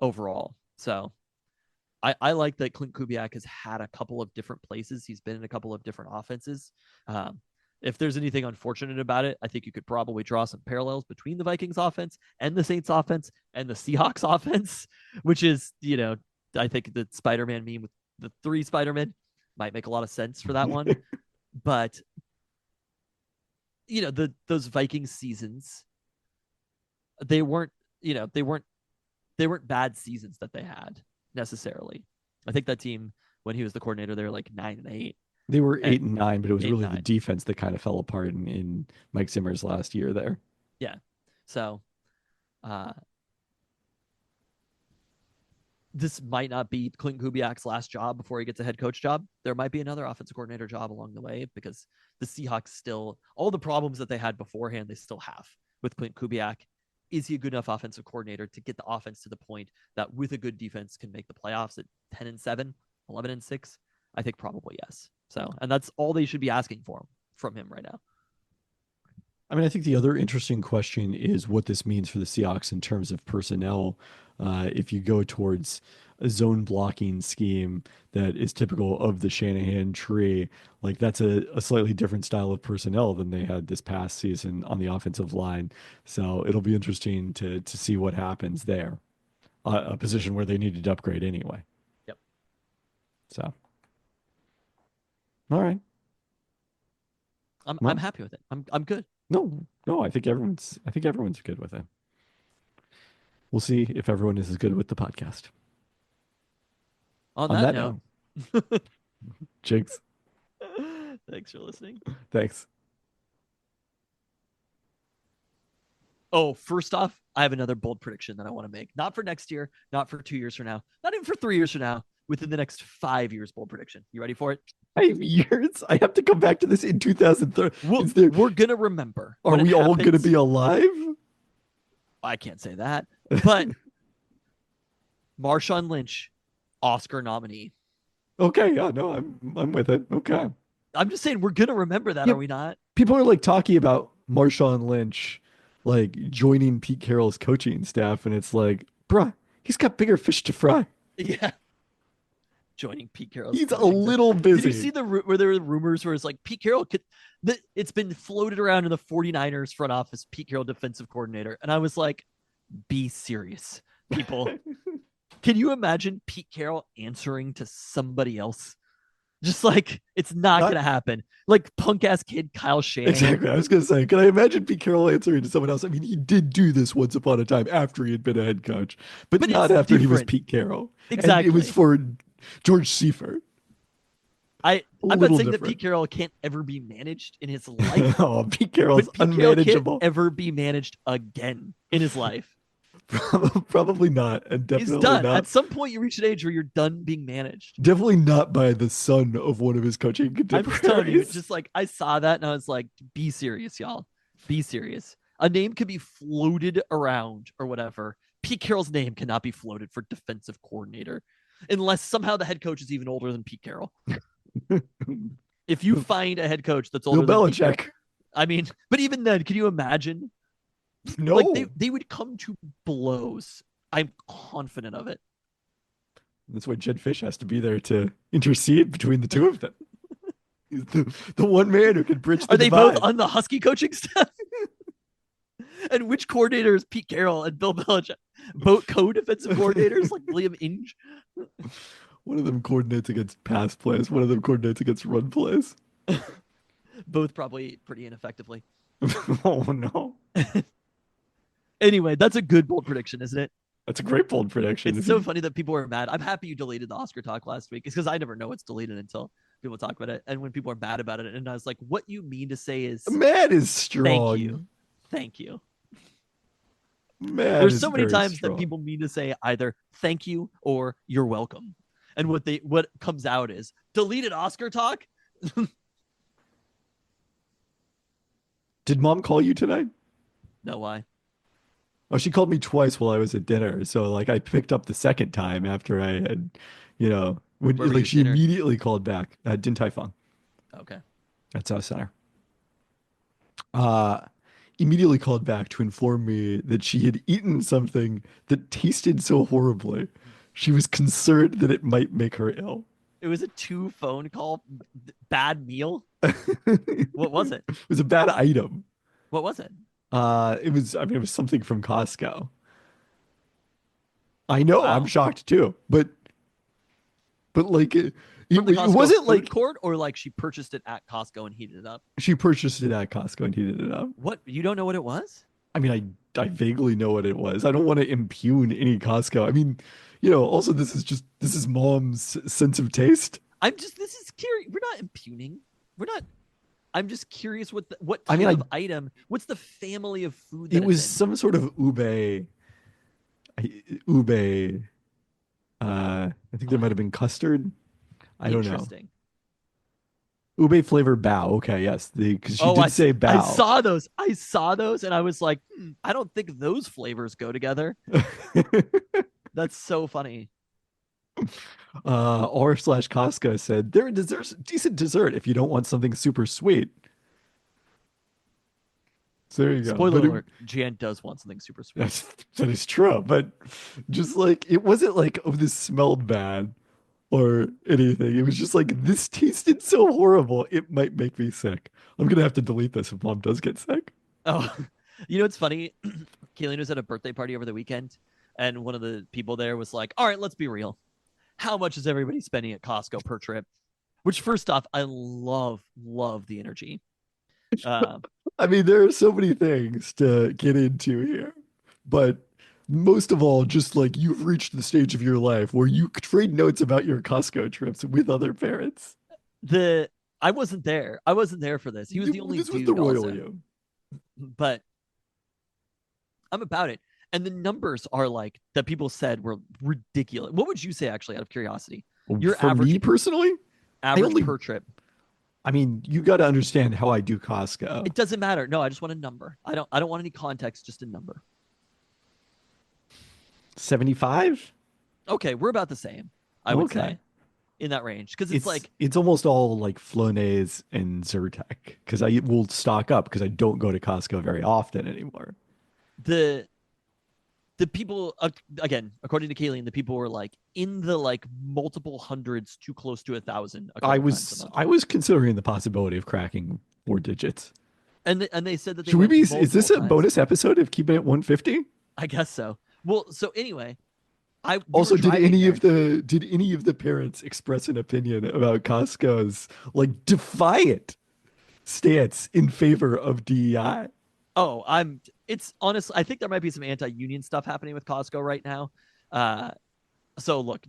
overall. So I like that Clint Kubiak has had a couple of different places. He's been in a couple of different offenses. If there's anything unfortunate about it, I think you could probably draw some parallels between the Vikings offense and the Saints offense and the Seahawks offense, which is, I think the Spider-Man meme with the 3 Spider-Men might make a lot of sense for that one. But, those Vikings seasons, they weren't bad seasons that they had necessarily. I think that team, when he was the coordinator, they were like 9-8. They were 8-9, but it was really 8-9. the defense that kind of fell apart in Mike Zimmer's last year there. Yeah. So this might not be Clint Kubiak's last job before he gets a head coach job. There might be another offensive coordinator job along the way because the Seahawks still, all the problems that they had beforehand, they still have with Clint Kubiak. Is he a good enough offensive coordinator to get the offense to the point that with a good defense can make the playoffs at 10-7, 11-6? I think probably yes. So, and that's all they should be asking from him right now. I mean, I think the other interesting question is what this means for the Seahawks in terms of personnel. If you go towards a zone blocking scheme that is typical of the Shanahan tree, like that's a slightly different style of personnel than they had this past season on the offensive line. So it'll be interesting to see what happens there, a position where they needed to upgrade anyway. Yep. So, all right. I'm happy with it. I'm good. No, I think everyone's good with it. We'll see if everyone is as good with the podcast. On that note. Jinx. Thanks for listening. Thanks. Oh, first off, I have another bold prediction that I want to make. Not for next year, not for 2 years from now, not even for 3 years from now, within the next 5 years, bold prediction. You ready for it? 5 years? I have to come back to this in 2030. We're going to remember. Are we all going to be alive? I can't say that. But Marshawn Lynch, Oscar nominee. Okay, yeah, no, I'm with it. Okay. I'm just saying we're going to remember that, Yeah, are we not? People are like talking about Marshawn Lynch like joining Pete Carroll's coaching staff, and it's like, bruh, he's got bigger fish to fry. Yeah. Joining Pete Carroll's He's a little busy. Did you see where there were rumors where it's like Pete Carroll it's been floated around in the 49ers front office, Pete Carroll defensive coordinator. And I was like, be serious, people. Can you imagine Pete Carroll answering to somebody else? Just like, it's not going to happen. Like punk ass kid Kyle Shanahan. Exactly. I was going to say, can I imagine Pete Carroll answering to someone else? I mean, he did do this once upon a time after he had been a head coach, but not after different. He was Pete Carroll. Exactly. And it was for George Seifert. I'm not saying that Pete Carroll can't ever be managed in his life. Oh, Pete Carroll's Pete unmanageable. Carroll can't ever be managed again in his life. Probably not, and definitely He's done. not. At some point, you reach an age where you're done being managed. Definitely not by the son of one of his coaching contemporaries. I'm just telling you, just like I saw that and I was like, be serious, y'all. Be serious. A name could be floated around or whatever. Pete Carroll's name cannot be floated for defensive coordinator unless somehow the head coach is even older than Pete Carroll. If you find a head coach that's older Bill than Belichick. Pete Carroll, I mean, but even then, can you imagine? No. Like they would come to blows. I'm confident of it. That's why Jed Fish has to be there to intercede between the two of them. He's the one man who can bridge the Are they both divide. on the Husky coaching staff? And which coordinator is Pete Carroll and Bill Belichick? Both co-defensive coordinators like Liam Inge. One of them coordinates against pass plays. One of them coordinates against run plays. Both probably pretty ineffectively. Oh no, Anyway, that's a good bold prediction, isn't it? that's a great bold prediction. It's so funny that people are mad. I'm happy you deleted the Oscar talk last week. It's because I never know it's deleted until people talk about it. And when people are mad about it, and I was like, what you mean to say is Mad is strong. thank you. Thank you. Mad There's is so many very times strong. that people mean to say either thank you or you're welcome. And what comes out is deleted Oscar talk. Did mom call you tonight? No, why? Oh, she called me twice while I was at dinner. So like I picked up the second time after I had, when Where were you like at she dinner? immediately called back. Din Tai Fung Okay. at South Center. Uh, immediately called back to inform me that she had eaten something that tasted so horribly. She was concerned that it might make her ill. It was a 2 phone call bad meal. It What was it? was a bad item. What was it? It was something from Costco. I know, I'm Wow. shocked too, but like From the it Costco wasn't food like court, or like she purchased it at Costco and heated it up? she purchased it at Costco and heated it up. What? You don't know what it was? I mean, I vaguely know what it was. I don't want to impugn any Costco. I mean, also this is mom's sense of taste. This is curious. We're not impugning. We're not. I'm just curious what I type mean, of item. What's the family of food that it was it's in? some sort of ube. I think there might have been custard. I don't know. Interesting. Ube flavored bao. Okay, yes, because she did say I bao. saw those. I saw those, and I was like, I don't think those flavors go together. That's so funny. R/Costco said there deserves decent dessert if you don't want something super sweet. So there you go. Spoiler But alert: Jan does want something super sweet. that is true, but just like it wasn't like, oh, this smelled bad or anything. It was just like, this tasted so horrible, it might make me sick. I'm gonna have to delete this if mom does get sick. Oh, it's funny. Kayleen was at a birthday party over the weekend, and one of the people there was like, "All right, let's be real. How much is everybody spending at Costco per trip?" Which, first off, I love the energy. I mean, there are so many things to get into here, but most of all, just like you've reached the stage of your life where you trade notes about your Costco trips with other parents. I wasn't there. I wasn't there for this. He was the only This was dude the royal also. you. But I'm about it. And the numbers are like that people said were ridiculous. What would you say, actually, out of curiosity? Your For average me personally, average per trip. I mean, you got to understand how I do Costco. It doesn't matter. No, I just want a number. I don't want any context, just a number. 75? Okay, we're about the same, I would say, in that range. Because it's almost all like Flonase and Zyrtec, because I will stock up because I don't go to Costco very often anymore. The people, again, according to Kayleen, the people were like in the like multiple hundreds to close to 1,000. I was considering the possibility of cracking 4 digits. And they said that they should we be? Is this a times. bonus episode of keeping it 150? I guess so. Well, so anyway, did any of the parents express an opinion about Costco's like defiant stance in favor of DEI? Oh, it's honestly, I think there might be some anti-union stuff happening with Costco right now. So look,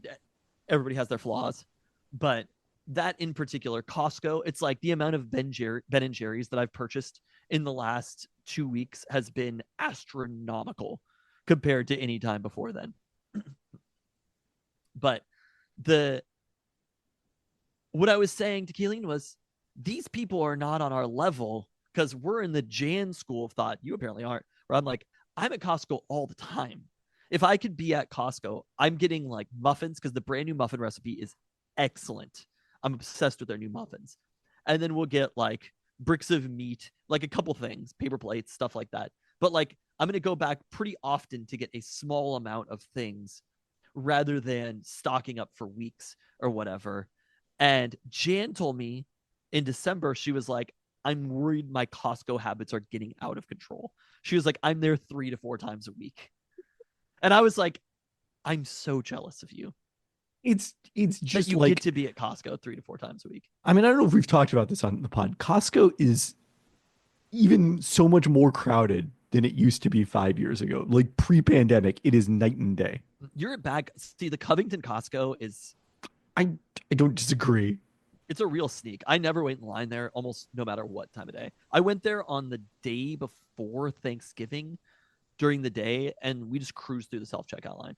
everybody has their flaws, but that in particular, Costco, it's like the amount of Ben and Jerry's that I've purchased in the last 2 weeks has been astronomical compared to any time before then. But what I was saying to Keeleen was, these people are not on our level because we're in the Jan school of thought. You apparently aren't. Where I'm like, I'm at Costco all the time. If I could be at Costco, I'm getting like muffins because the brand new muffin recipe is excellent. I'm obsessed with their new muffins. And then we'll get like bricks of meat, like a couple things, paper plates, stuff like that. But like, I'm going to go back pretty often to get a small amount of things rather than stocking up for weeks or whatever. And Jan told me in December, she was like, I'm worried my Costco habits are getting out of control. She was like, I'm there 3 to 4 times a week. And I was like, I'm so jealous of you It's that just you like, get to be at Costco 3 to 4 times a week. I mean, I don't know if we've talked about this on the pod. Costco is even so much more crowded than it used to be 5 years ago. Like pre-pandemic, it is night and day. You're at back. See, the Covington Costco is I I don't disagree. it's a real sneak. I never wait in line there almost no matter what time of day. I went there on the day before Thanksgiving during the day, and we just cruised through the self-checkout line.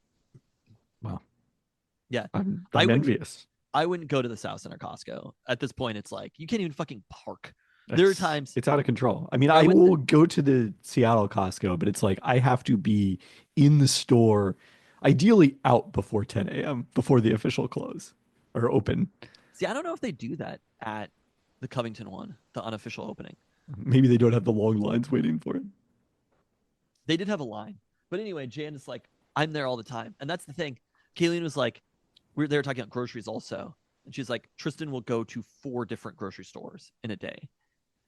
Wow. Yeah. I'm I wouldn't envious. I wouldn't go to the South Center Costco. At this point, it's like you can't even fucking park. There are times It's out of control. I mean, where I I went will go to the Seattle Costco, but it's like I have to be in the store, ideally out before 10 a.m., before the official close or open. see, I don't know if they do that at the Covington one, the unofficial opening. Maybe they don't have the long lines waiting for it. They did have a line. But anyway, Jan is like, I'm there all the time. And that's the thing. Kayleen was like, they were talking about groceries also. And she's like, Tristan will go to 4 different grocery stores in a day.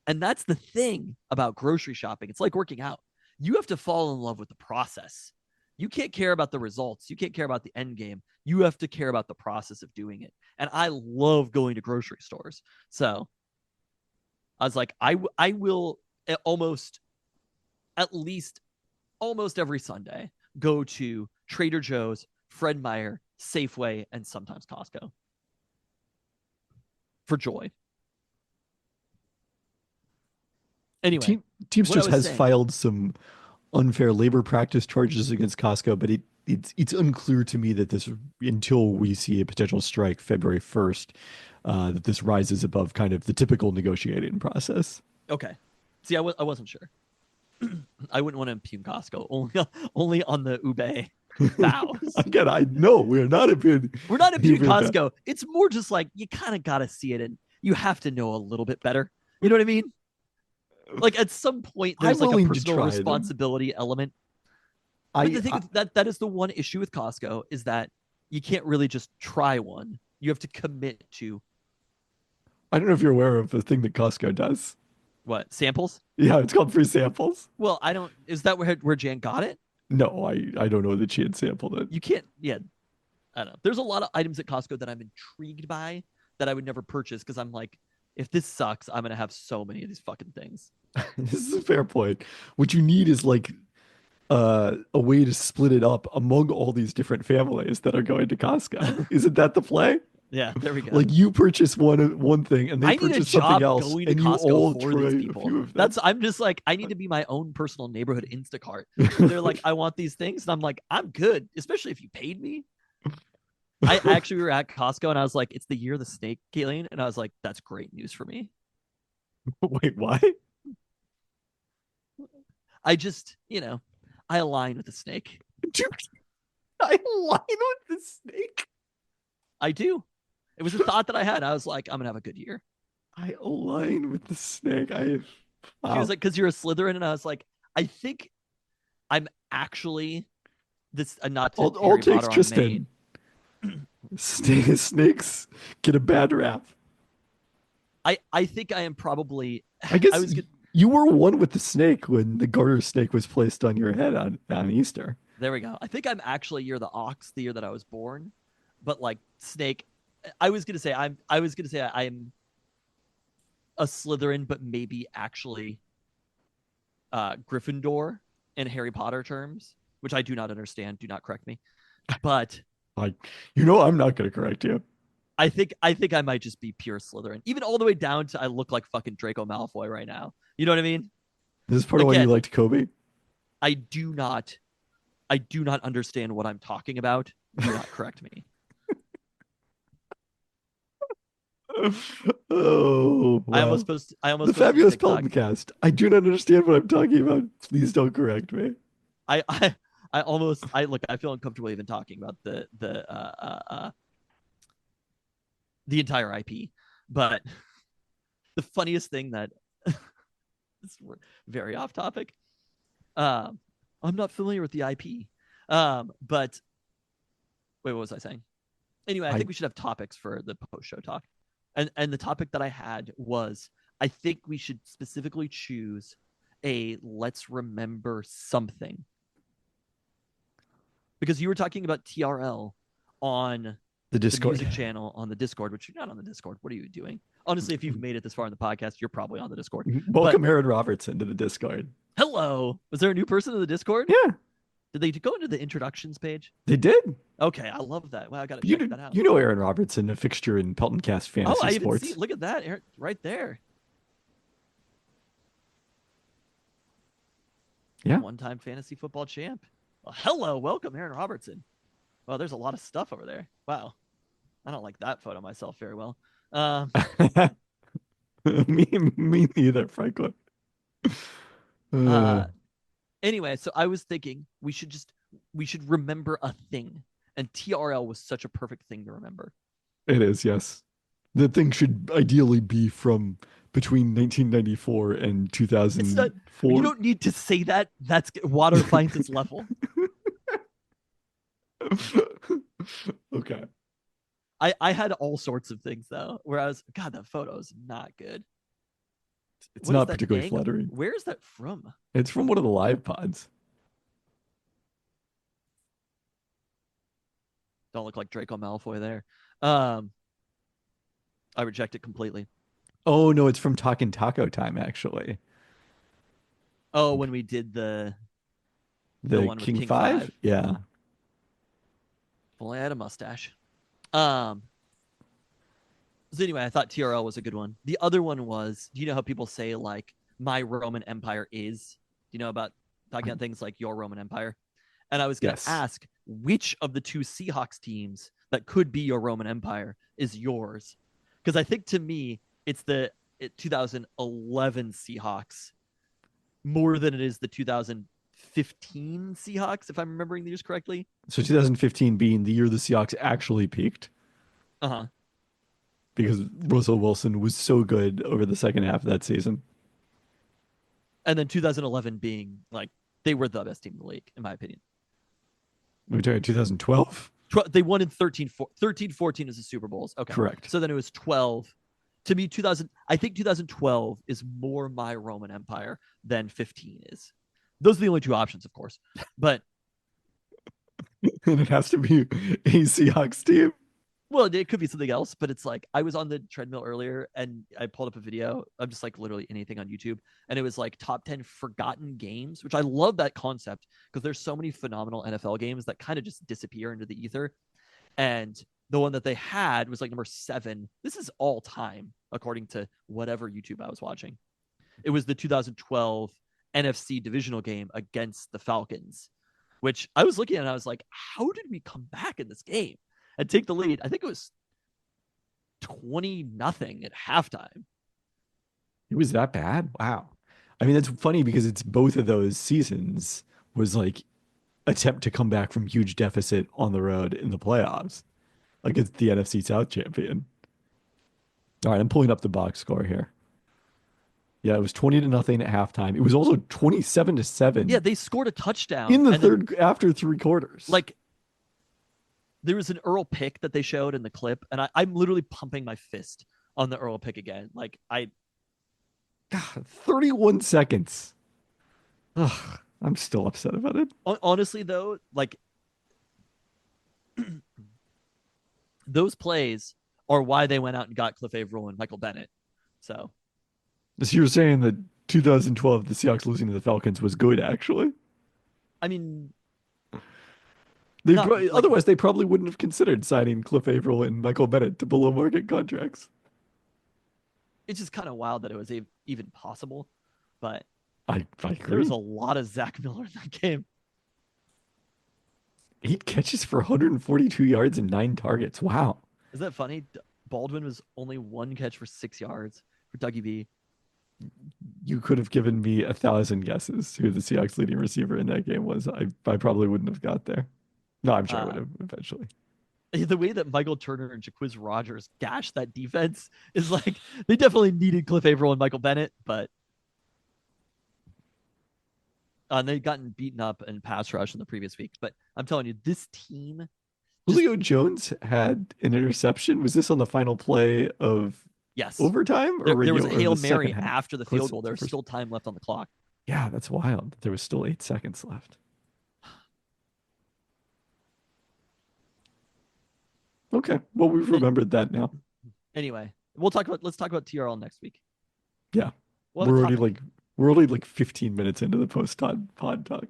And that's the thing about grocery shopping. It's like working out. You have to fall in love with the process. You can't care about the results. You can't care about the end game. You have to care about the process of doing it. And I love going to grocery stores. So I was like, I will almost at least almost every Sunday go to Trader Joe's, Fred Meyer, Safeway, and sometimes Costco for joy. Anyway, Teamsters has saying, filed some unfair labor practice charges against Costco, but it's unclear to me that this, until we see a potential strike February 1st, that this rises above kind of the typical negotiating process. okay. See, I wasn't sure. I wouldn't want to impugn Costco only on the Ube vows. Again, I know we're not impugning. We're not impugning Costco. It's more just like you kind of got to see it, and you have to know a little bit better. You know what I mean? Like at some point, there's like a personal responsibility element. But the thing that is the one issue with Costco is that you can't really just try one. You have to commit to. I don't know if you're aware of the thing that Costco does. What, samples? Yeah, it's called free samples. Well, I don't. Is that where Jan got it? No, I don't know that she had sampled it. You can't. Yeah, I don't know. There's a lot of items at Costco that I'm intrigued by that I would never purchase because I'm like, if this sucks, I'm gonna have so many of these fucking things. This is a fair point. What you need is like a way to split it up among all these different families that are going to Costco. Isn't that the play? Yeah, there we go. Like you purchase one thing and they purchase something else, going and to you Costco all for try these a people. few of them. I'm just like, I need to be my own personal neighborhood Instacart. They're like, I want these things, and I'm like, I'm good, especially if you paid me. I actually, we were at Costco, and I was like, it's the year of the snake, Kayleen, and I was like, that's great news for me. Wait, why? I just, I align with the snake. I align with the snake. I do. It was a thought that I had. I was like, I'm gonna have a good year. I align with the snake. She was like, because you're a Slytherin, and I was like, I think I'm actually this. Not to all takes Tristan. Snakes get a bad rap. I think I am probably. I guess you were one with the snake when the garter snake was placed on your head on Easter. There we go. I think I'm actually you're the ox the year that I was born, but like snake. I was gonna say I'm a Slytherin, but maybe actually Gryffindor in Harry Potter terms, which I do not understand. Do not correct me. But I'm not gonna correct you. I think I might just be pure Slytherin, even all the way down to I look like fucking Draco Malfoy right now. You know what I mean? This is part of why you liked Kobe. I do not understand what I'm talking about. Do not correct me. Oh, wow. I almost the fabulous Peltoncast. I do not understand what I'm talking about. Please don't correct me. I feel uncomfortable even talking about the entire IP. But the funniest thing that it's very off topic. I'm not familiar with the IP. But wait, what was I saying? Anyway, I think we should have topics for the post show talk. And the topic that I had was, I think we should specifically choose a let's remember something. Because you were talking about TRL on The the Discord. music channel on the Discord, which you're not on the Discord. What are you doing? Honestly, if you've made it this far in the podcast, you're probably on the Discord. Welcome Aaron Robertson to the Discord. Hello. Was there a new person in the Discord? Yeah, Did they go into the introductions page? they did. Okay, I love that. Wow, I got to You check know, that out. you know Aaron Robertson, a fixture in Peltoncast fantasy I even sports. see. Look at that, Aaron, right there. Yeah. One-time fantasy football champ. Well, hello, welcome, Aaron Robertson. Well, there's a lot of stuff over there. Wow, I don't like that photo myself very well. me neither, Franklin. Anyway, so I was thinking we should remember a thing, and TRL was such a perfect thing to remember. It is, yes. The thing should ideally be from between 1994 and 2004. You don't need to say that. That's water finds its level. Okay. I had all sorts of things though, where I was, God, that photo is not good. It's What is not that particularly dang- flattering. Where is that from? It's from one of the live pods. Don't look like Draco Malfoy there. I reject it completely. Oh no, it's from Talkin' Taco Time actually. Oh, when we did the The one with King King 5? Five. Yeah. If only I had a mustache. So anyway, I thought TRL was a good one. The other one was, do you know how people say like my Roman Empire is? Do you know about talking about things like your Roman Empire? And I was going to Yes. ask which of the two Seahawks teams that could be your Roman Empire is yours? Because I think to me, it's the 2011 Seahawks more than it is the 2015 Seahawks, if I'm remembering these correctly. So 2015 being the year the Seahawks actually peaked Uh-huh. because Russell Wilson was so good over the second half of that season. And then 2011 being like, they were the best team in the league, in my opinion. We're talking 2012? They won in 13-14 is the Super Bowls. Okay. Correct. So then it was 12. To me, I think 2012 is more my Roman Empire than 15 is. Those are the only two options, of course. But And it has to be a Seahawks team. well, it could be something else, but it's like I was on the treadmill earlier and I pulled up a video. I'm just like literally anything on YouTube. And it was like top 10 forgotten games, which I love that concept because there's so many phenomenal NFL games that kind of just disappear into the ether. And the one that they had was like number 7. This is all time, according to whatever YouTube I was watching. It was the 2012 NFC divisional game against the Falcons, which I was looking at and I was like, how did we come back in this game and take the lead? I think it was 20-0 at halftime. It was that bad? Wow. I mean, that's funny because it's both of those seasons was like attempt to come back from huge deficit on the road in the playoffs against the NFC South champion. All right, I'm pulling up the box score here. Yeah, it was 20-0 at halftime. It was also 27-7. Yeah, they scored a touchdown in the and then, third after 3 quarters. like, there was an Earl pick that they showed in the clip, and I'm literally pumping my fist on the Earl pick again. Like, God, 31 seconds. Ugh, I'm still upset about it. honestly though, like those plays are why they went out and got Cliff Averill and Michael Bennett. So You're saying that 2012, the Seahawks losing to the Falcons was good, actually? I mean, Otherwise, they probably wouldn't have considered signing Cliff Averill and Michael Bennett to below market contracts. it's just kind of wild that it was even possible. But I there agree. was a lot of Zach Miller in that game. 8 catches for 142 yards and 9 targets. Wow. Is that funny? Baldwin was only 1 catch for 6 yards for Dougie B. You could have given me 1,000 guesses who the Seahawks leading receiver in that game was. I probably wouldn't have got there. No, I'm sure I would have eventually. The way that Michael Turner and Jaquiz Rogers gashed that defense is like they definitely needed Cliff Averill and Michael Bennett, but they'd gotten beaten up in pass rush in the previous week. But I'm telling you, this team Julio Jones had an interception. Was this on the final play of Yes. overtime or There was a or Hail the second Mary half? after the Of course, field goal. the There's first- still time left on the clock. Yeah, that's wild. There was still 8 seconds left. Okay, well, we've remembered that now. Anyway, let's talk about TRL next week. Yeah, We'll have we're a already topic. we're already like 15 minutes into the post pod talk.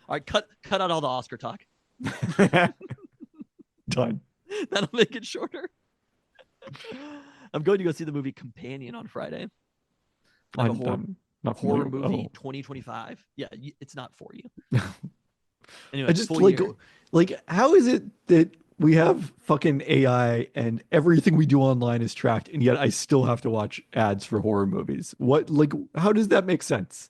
All right, cut out all the Oscar talk. Done. That'll make it shorter. I'm going to go see the movie Companion on Friday. Like a I'm not horror familiar. movie Oh. 2025. Yeah, it's not for you. Anyway, I just full like year. how is it that we have fucking AI and everything we do online is tracked, and yet I still have to watch ads for horror movies? What, like, how does that make sense?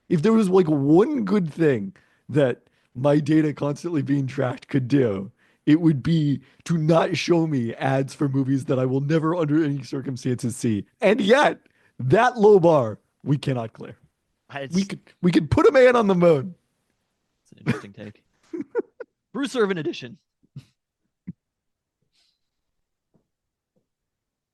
If there was like one good thing that my data constantly being tracked could do, it would be to not show me ads for movies that I will never under any circumstances see. And yet, that low bar we cannot clear. We could put a man on the moon. It's an interesting take. Bruce Irvin edition.